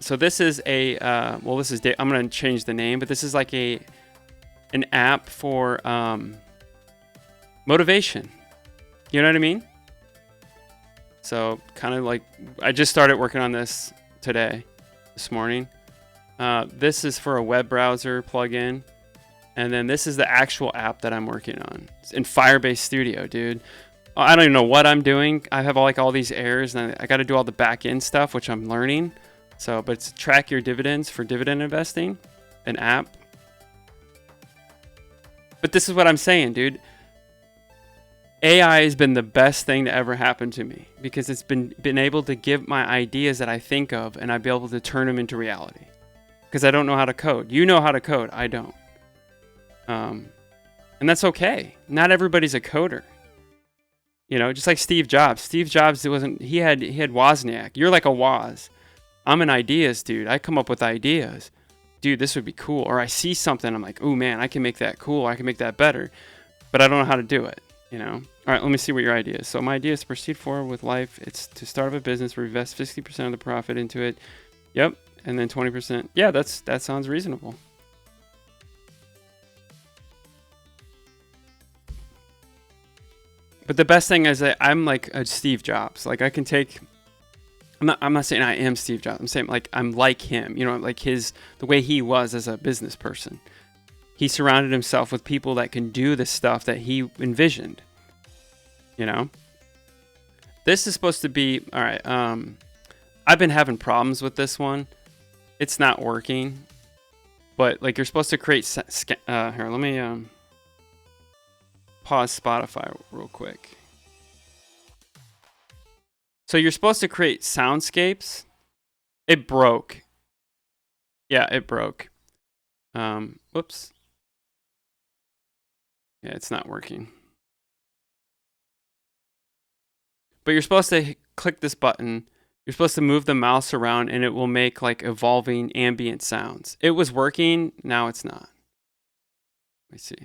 So this is I'm going to change the name, but this is like an app for motivation. You know what I mean? So kind of like, I just started working on this this morning. This is for a web browser plugin. And then this is the actual app that I'm working on. It's in Firebase Studio, dude. I don't even know what I'm doing. I have all these errors, and I got to do all the back end stuff, which I'm learning. So, but it's track your dividends for dividend investing, an app. But this is what I'm saying, dude. AI has been the best thing to ever happen to me because it's been able to give my ideas that I think of, and I'd be able to turn them into reality. Because I don't know how to code. You know how to code. I don't. And that's okay. Not everybody's a coder. You know, just like Steve Jobs. Steve Jobs he had Wozniak. You're like a Woz. I'm an ideas dude. I come up with ideas. Dude, this would be cool. Or I see something, I'm like, oh man, I can make that cool. I can make that better. But I don't know how to do it, you know? All right, let me see what your idea is. So my idea is to proceed forward with life. It's to start up a business, reinvest 50% of the profit into it. Yep. And then 20%. Yeah, that sounds reasonable. But the best thing is that I'm like a Steve Jobs. Like I can take. I'm not saying I am Steve Jobs. I'm saying like I'm like him. You know, like the way he was as a business person. He surrounded himself with people that can do the stuff that he envisioned. You know. This is supposed to be all right. I've been having problems with this one. It's not working. But like you're supposed to create. Here, let me pause Spotify real quick. So you're supposed to create soundscapes. It broke. Yeah, it broke. Whoops. Yeah, it's not working. But you're supposed to click this button. You're supposed to move the mouse around and it will make like evolving ambient sounds. It was working. Now it's not. Let me see.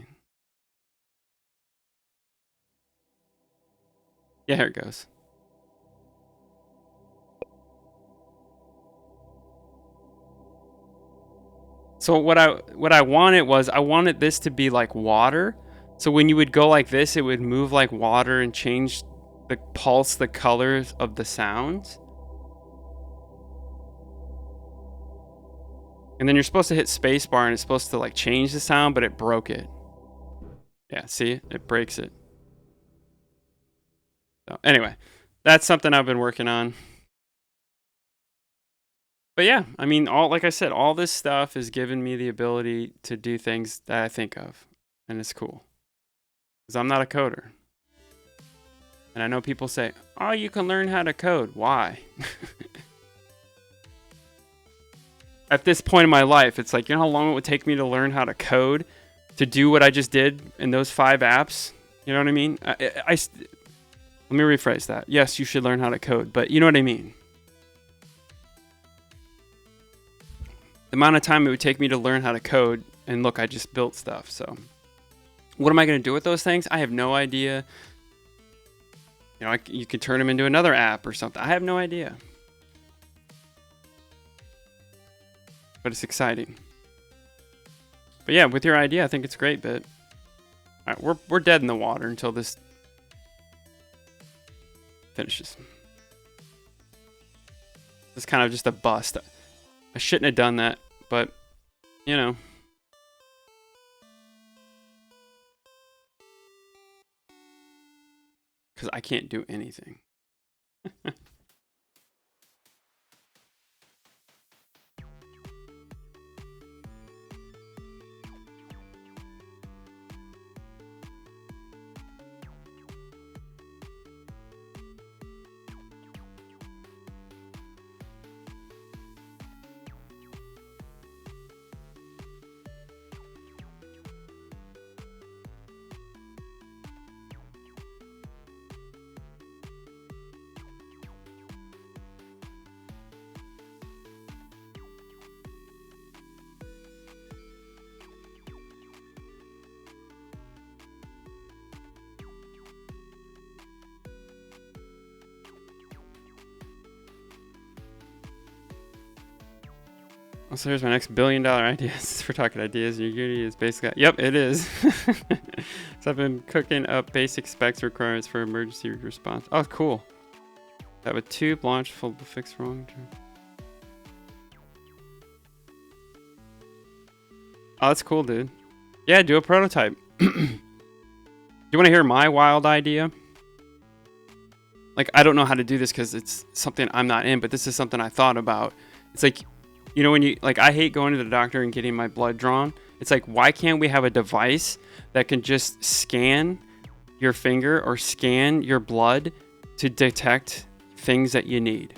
Yeah, here it goes. So what I wanted this to be like water. So when you would go like this, it would move like water and change the colors of the sounds. And then you're supposed to hit spacebar and it's supposed to like change the sound, but it broke it. Yeah, see? It breaks it. So anyway, that's something I've been working on. But yeah, I mean, like I said, all this stuff has given me the ability to do things that I think of, and it's cool. Because I'm not a coder. And I know people say, oh, you can learn how to code. Why? At this point in my life, it's like, you know how long it would take me to learn how to code? To do what I just did in those 5 apps? You know what I mean? Let me rephrase that. Yes, you should learn how to code, but you know what I mean. The amount of time it would take me to learn how to code, and look, I just built stuff, so. What am I going to do with those things? I have no idea. You know, you could turn them into another app or something. I have no idea. But it's exciting. But yeah, with your idea, I think it's great, Bit. All right, we're dead in the water until this finishes. It's kind of just a bust. I shouldn't have done that, but, you know. Because I can't do anything. So here's my next $1 billion idea. We're talking ideas. Your Unity is basically... Yep, it is. So I've been cooking up basic specs requirements for emergency response. Oh, cool. Have a tube launch full to fix wrong. Oh, that's cool, dude. Yeah, do a prototype. Do you want to hear my wild idea? like, I don't know how to do this because it's something I'm not in, but this is something I thought about. It's like, you know, when you, like, I hate going to the doctor and getting my blood drawn. It's like, why can't we have a device that can just scan your finger or scan your blood to detect things that you need?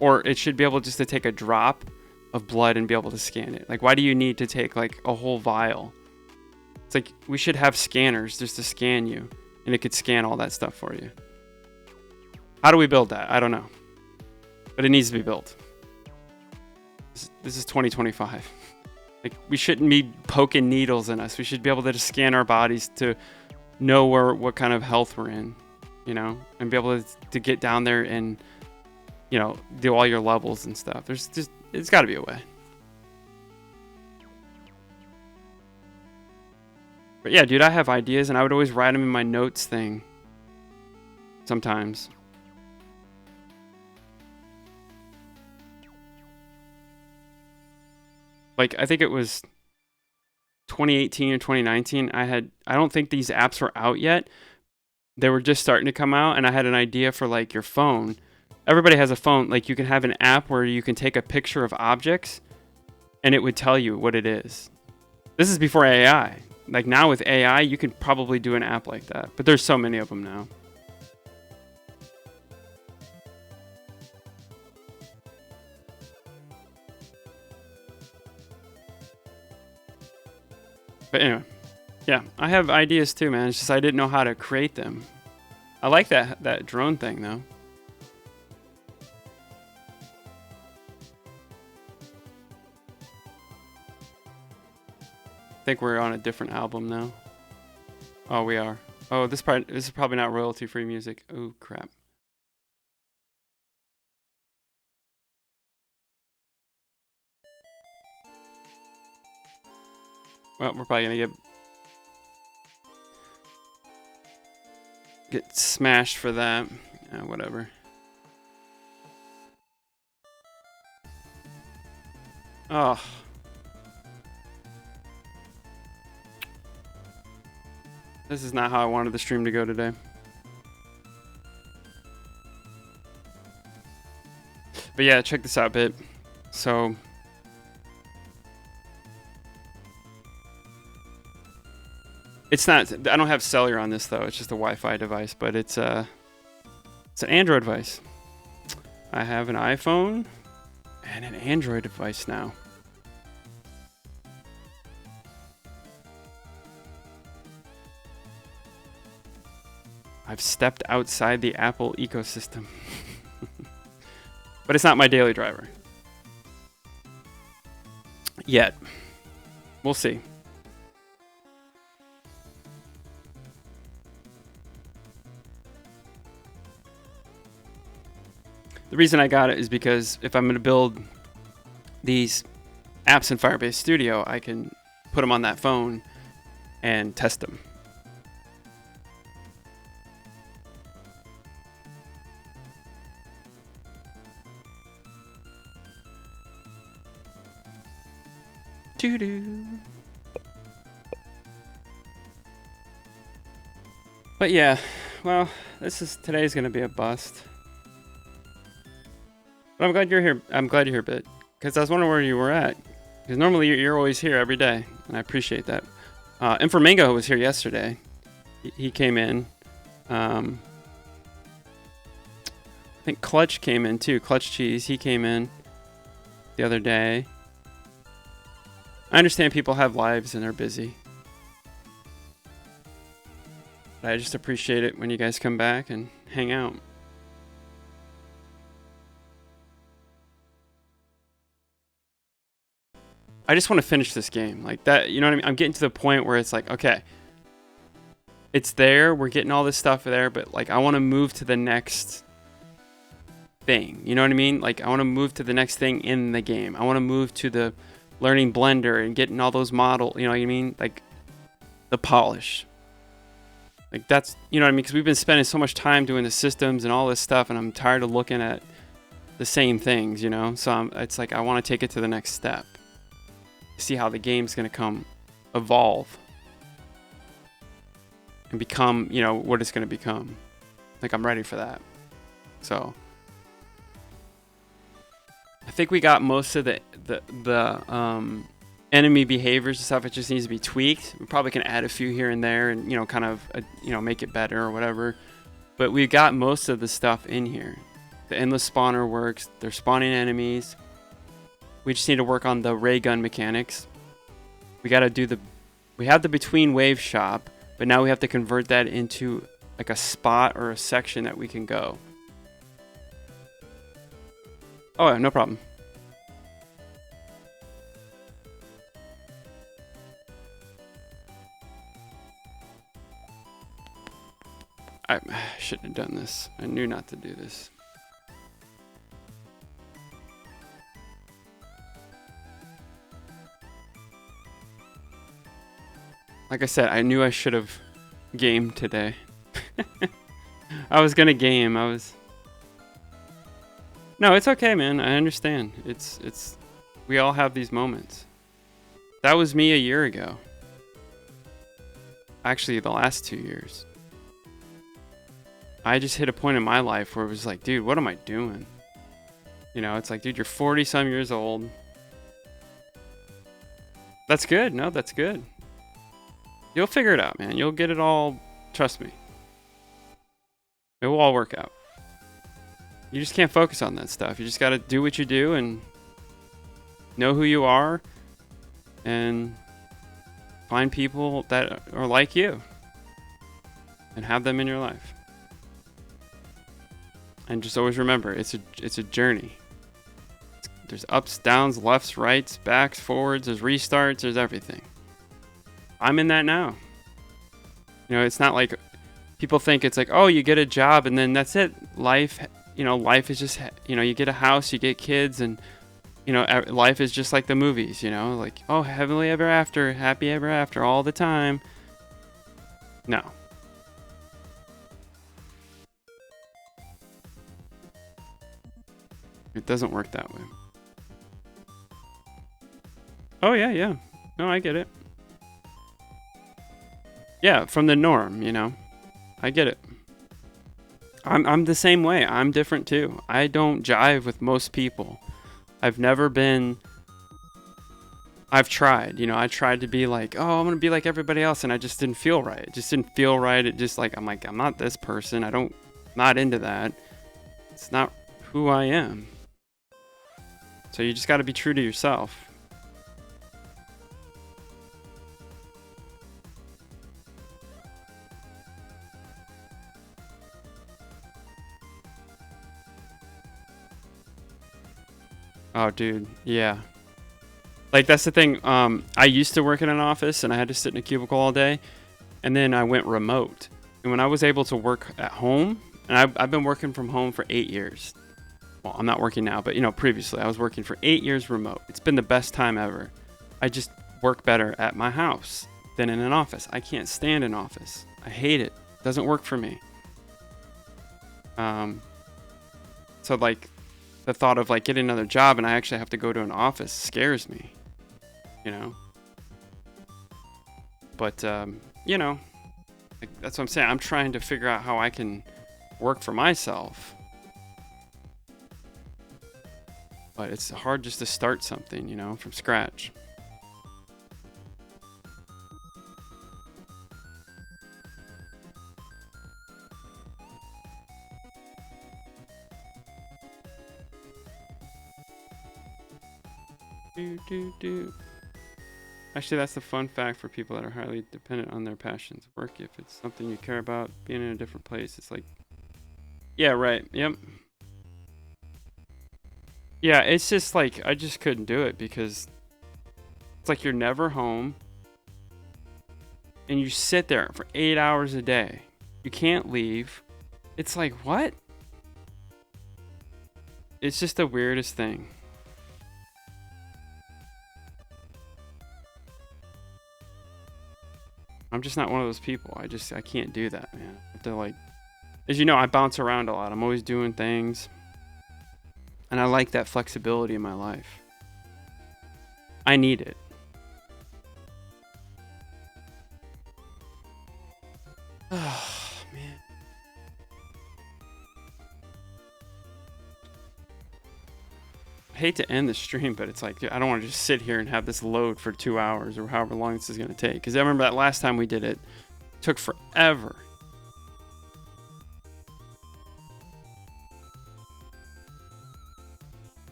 Or it should be able just to take a drop of blood and be able to scan it. Like, why do you need to take like a whole vial? It's like, we should have scanners just to scan you, and it could scan all that stuff for you. How do we build that? I don't know. But it needs to be built. This is 2025. Like, we shouldn't be poking needles in us. We should be able to just scan our bodies to know what kind of health we're in, you know, and be able to get down there and, you know, do all your levels and stuff. It's got to be a way. But yeah, dude, I have ideas, and I would always write them in my notes thing sometimes. Like, I think it was 2018 or 2019. I don't think these apps were out yet. They were just starting to come out, and I had an idea for like your phone. Everybody has a phone. Like, you can have an app where you can take a picture of objects and it would tell you what it is. This is before AI. Like, now with AI, you could probably do an app like that, but there's so many of them now. But anyway, yeah, I have ideas too, man. It's just I didn't know how to create them. I like that drone thing though. I think we're on a different album now. Oh, we are. Oh, this is probably not royalty-free music. Oh, crap. Well, we're probably gonna get smashed for that. Yeah, whatever. Oh. This is not how I wanted the stream to go today. But yeah, check this out, Bit. So it's not, I don't have cellular on this though. It's just a Wi-Fi device, but it's an Android device. I have an iPhone and an Android device now. I've stepped outside the Apple ecosystem. But it's not my daily driver. Yet. We'll see. The reason I got it is because if I'm going to build these apps in Firebase Studio, I can put them on that phone and test them. Doo-doo. But yeah, well, today's gonna be a bust. But I'm glad you're here. I'm glad you're here, Bit, because I was wondering where you were at. Because normally you're always here every day, and I appreciate that. Inflamingo was here yesterday. He came in. I think Clutch came in too. Clutch Cheese, he came in the other day. I understand people have lives and they're busy. But I just appreciate it when you guys come back and hang out. I just want to finish this game. Like that, you know what I mean? I'm getting to the point where it's like, okay, it's there, we're getting all this stuff there, but like I want to move to the next thing. You know what I mean? Like I want to move to the next thing in the game. I want to move to the learning Blender and getting all those model, you know what I mean? Like the polish. Like that's, you know what I mean? Because we've been spending so much time doing the systems and all this stuff, and I'm tired of looking at the same things, you know? So it's like I want to take it to the next step. See how the game's going to evolve and become, you know, what it's going to become. Like, I'm ready for that. So I think we got most of the enemy behaviors and stuff. It just needs to be tweaked. We probably can add a few here and there and, you know, kind of, you know, make it better or whatever. But we got most of the stuff in here. The endless spawner works. They're spawning enemies. We just need to work on the ray gun mechanics. We got to do we have the between wave shop, but now we have to convert that into like a spot or a section that we can go. Oh, yeah, no problem. I shouldn't have done this. I knew not to do this. Like I said, I knew I should have gamed today. I was gonna game. No, it's okay, man. I understand. It's we all have these moments. That was me a year ago. Actually, the last 2 years. I just hit a point in my life where it was like, dude, what am I doing? You know, it's like, dude, you're 40 some years old. That's good. No, that's good. You'll figure it out, man. You'll get it all. Trust me. It will all work out. You just can't focus on that stuff. You just got to do what you do and know who you are and find people that are like you and have them in your life. And just always remember, it's a journey. There's ups, downs, lefts, rights, backs, forwards, there's restarts, there's everything. I'm in that now. You know, it's not like people think it's like, oh, you get a job and then that's it. Life, you know, life is just, you know, you get a house, you get kids, and, you know, life is just like the movies, you know, like, oh, heavenly ever after, happy ever after, all the time. No. It doesn't work that way. Oh, yeah, yeah. No, I get it. Yeah, from the norm, you know. I get it. I'm the same way. I'm different too. I don't jive with most people. I've never been... I've tried, you know, I tried to be like, oh, I'm going to be like everybody else, and I just didn't feel right. It just didn't feel right. It just like, I'm not this person. Not into that. It's not who I am. So you just got to be true to yourself. Oh, dude. Yeah. Like, that's the thing. I used to work in an office and I had to sit in a cubicle all day. And then I went remote. And when I was able to work at home, and I've been working from home for 8 years. Well, I'm not working now, but, you know, previously I was working for 8 years remote. It's been the best time ever. I just work better at my house than in an office. I can't stand an office. I hate it. It doesn't work for me. So, like, the thought of like getting another job and I actually have to go to an office scares me, you know. But you know, like, that's what I'm saying. I'm trying to figure out how I can work for myself. But it's hard just to start something, you know, from scratch. Actually, that's the fun fact for people that are highly dependent on their passions. Work if it's something you care about. Being in a different place, it's like, yeah, right, yep. Yeah, it's just like, I just couldn't do it because it's like you're never home and you sit there for 8 hours a day. You can't leave. It's like, what? It's just the weirdest thing. I'm just not one of those people. I can't do that, man. I have to, like, as you know, I bounce around a lot. I'm always doing things. And I like that flexibility in my life. I need it. Oh, man. hate to end the stream, but it's like, dude, I don't want to just sit here and have this load for 2 hours or however long this is going to take. Because I remember that last time we did it, took forever.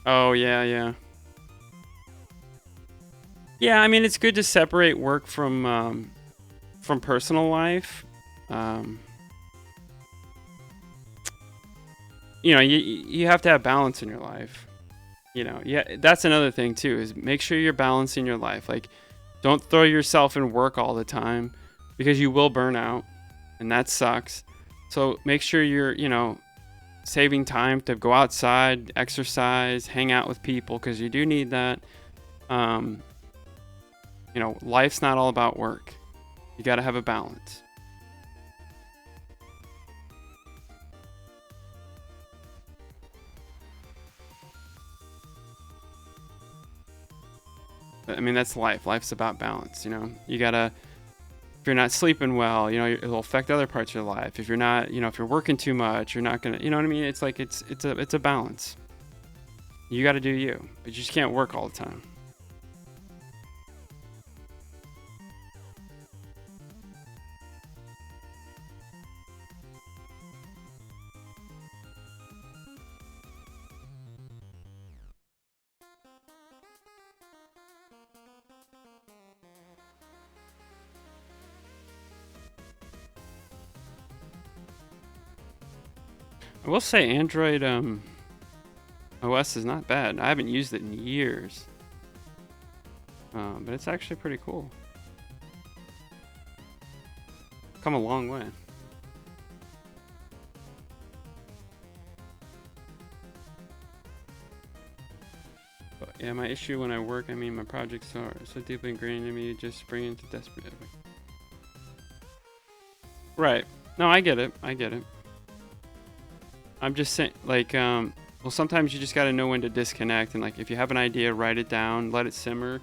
Oh, yeah. Yeah, I mean, it's good to separate work from personal life. You know, you have to have balance in your life. You know, yeah, that's another thing too, is make sure you're balancing your life. Like, don't throw yourself in work all the time because you will burn out, and that sucks. So make sure you're, you know, saving time to go outside, exercise, hang out with people, because you do need that. You know, life's not all about work. You got to have a balance. I mean, that's life. Life's about balance, you know. You got to, if you're not sleeping well, you know, it'll affect other parts of your life. If you're not, you know, if you're working too much, you're not going to, you know what I mean? It's like, it's a balance. You got to do you, but you just can't work all the time. I will say Android OS is not bad. I haven't used it in years, but it's actually pretty cool. Come a long way. But yeah, my issue when I work, I mean, my projects are so deeply ingrained in me, just bring into desperate. Right. No, I get it. I'm just saying, like, well, sometimes you just got to know when to disconnect, and like, if you have an idea, write it down, let it simmer.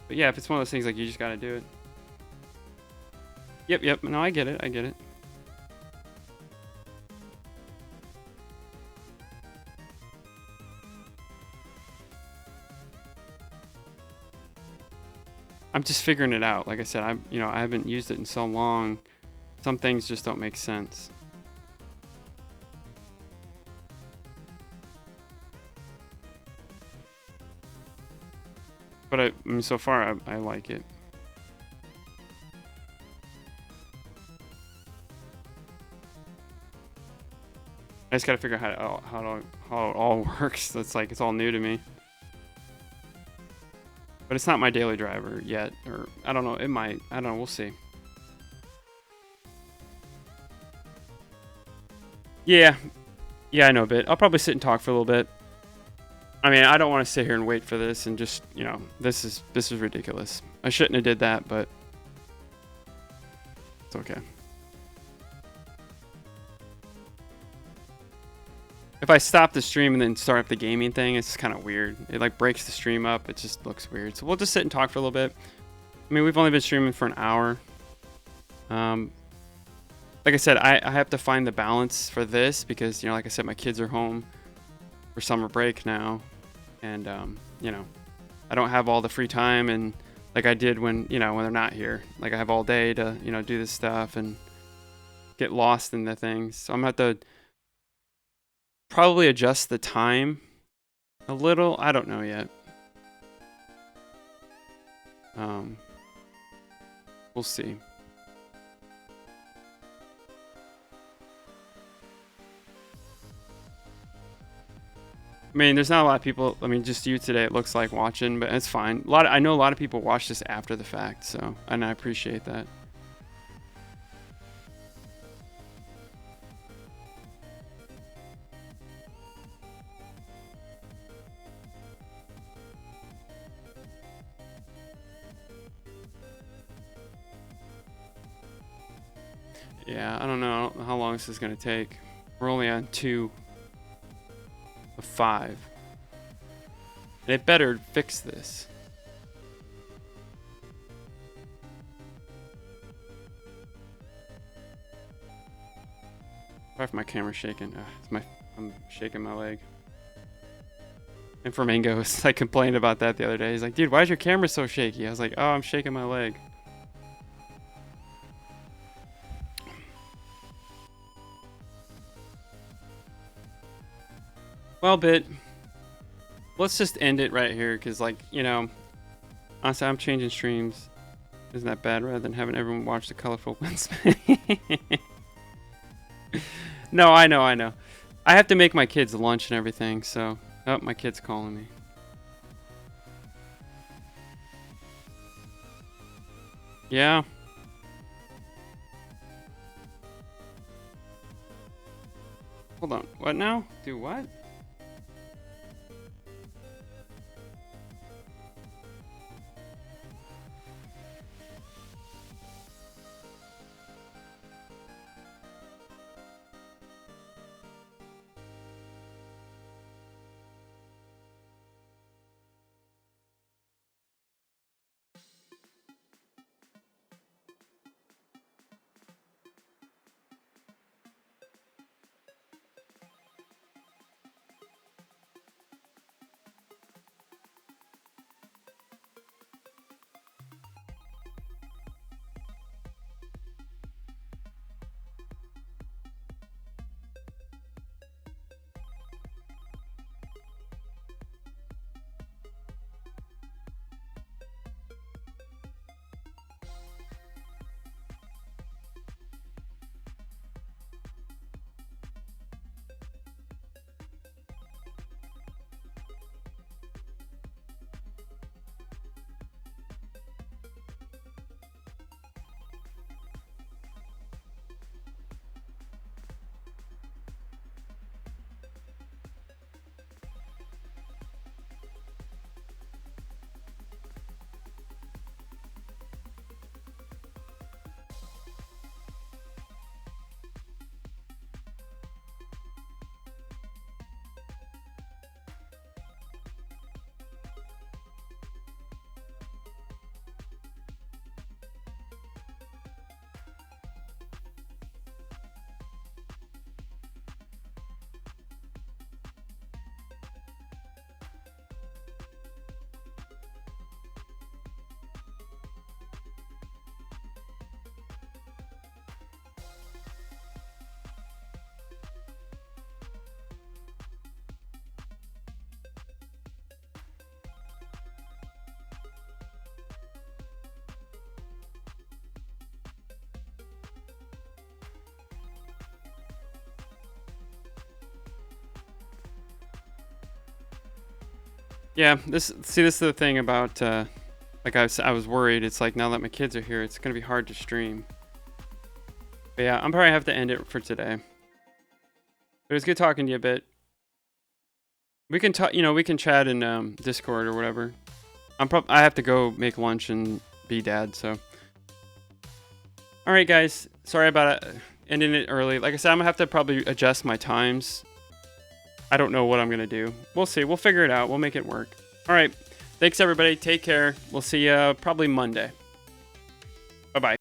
But yeah, if it's one of those things, like, you just got to do it. Yep. No, I get it. I'm just figuring it out. Like I said, I haven't used it in so long. Some things just don't make sense. But I mean, so far, I like it. I just gotta figure out how it all works. It's like, it's all new to me. But it's not my daily driver yet, or I don't know. It might. I don't know. We'll see. Yeah, I know a bit. I'll probably sit and talk for a little bit. I mean, I don't want to sit here and wait for this and just, you know, this is ridiculous. I shouldn't have did that, but it's okay. If I stop the stream and then start up the gaming thing, it's kind of weird. It like breaks the stream up. It just looks weird. So we'll just sit and talk for a little bit. I mean, we've only been streaming for an hour. Like I said, I have to find the balance for this because, you know, like I said, my kids are home for summer break now. And, you know, I don't have all the free time and like I did when, you know, when they're not here. Like I have all day to, you know, do this stuff and get lost in the things. So I'm going to have to probably adjust the time a little. I don't know yet. We'll see. I mean, there's not a lot of people. I mean, just you today. It looks like watching, but it's fine. I know a lot of people watch this after the fact, so and I appreciate that. Yeah, I don't know how long this is gonna take. We're only on 2 of 5. And it better fix this. Sorry if my camera's shaking. I'm shaking my leg. And Flamingo was like complained about that the other day. He's like, dude, why is your camera so shaky? I was like, oh, I'm shaking my leg. Well, Bit, let's just end it right here because, like, you know, honestly, I'm changing streams. Isn't that bad rather than having everyone watch the colorful ones? No, I know. I have to make my kids lunch and everything, so... Oh, my kid's calling me. Yeah. Hold on. What now? Do what? Yeah, this is the thing about, like I was worried. It's like now that my kids are here, it's going to be hard to stream. But yeah, I'm probably have to end it for today. But it was good talking to you a bit. We can talk, we can chat in Discord or whatever. I have to go make lunch and be dad, so. All right, guys. Sorry about ending it early. Like I said, I'm gonna have to probably adjust my times. I don't know what I'm gonna do. We'll see. We'll figure it out. We'll make it work. All right. Thanks, everybody. Take care. We'll see you probably Monday. Bye-bye.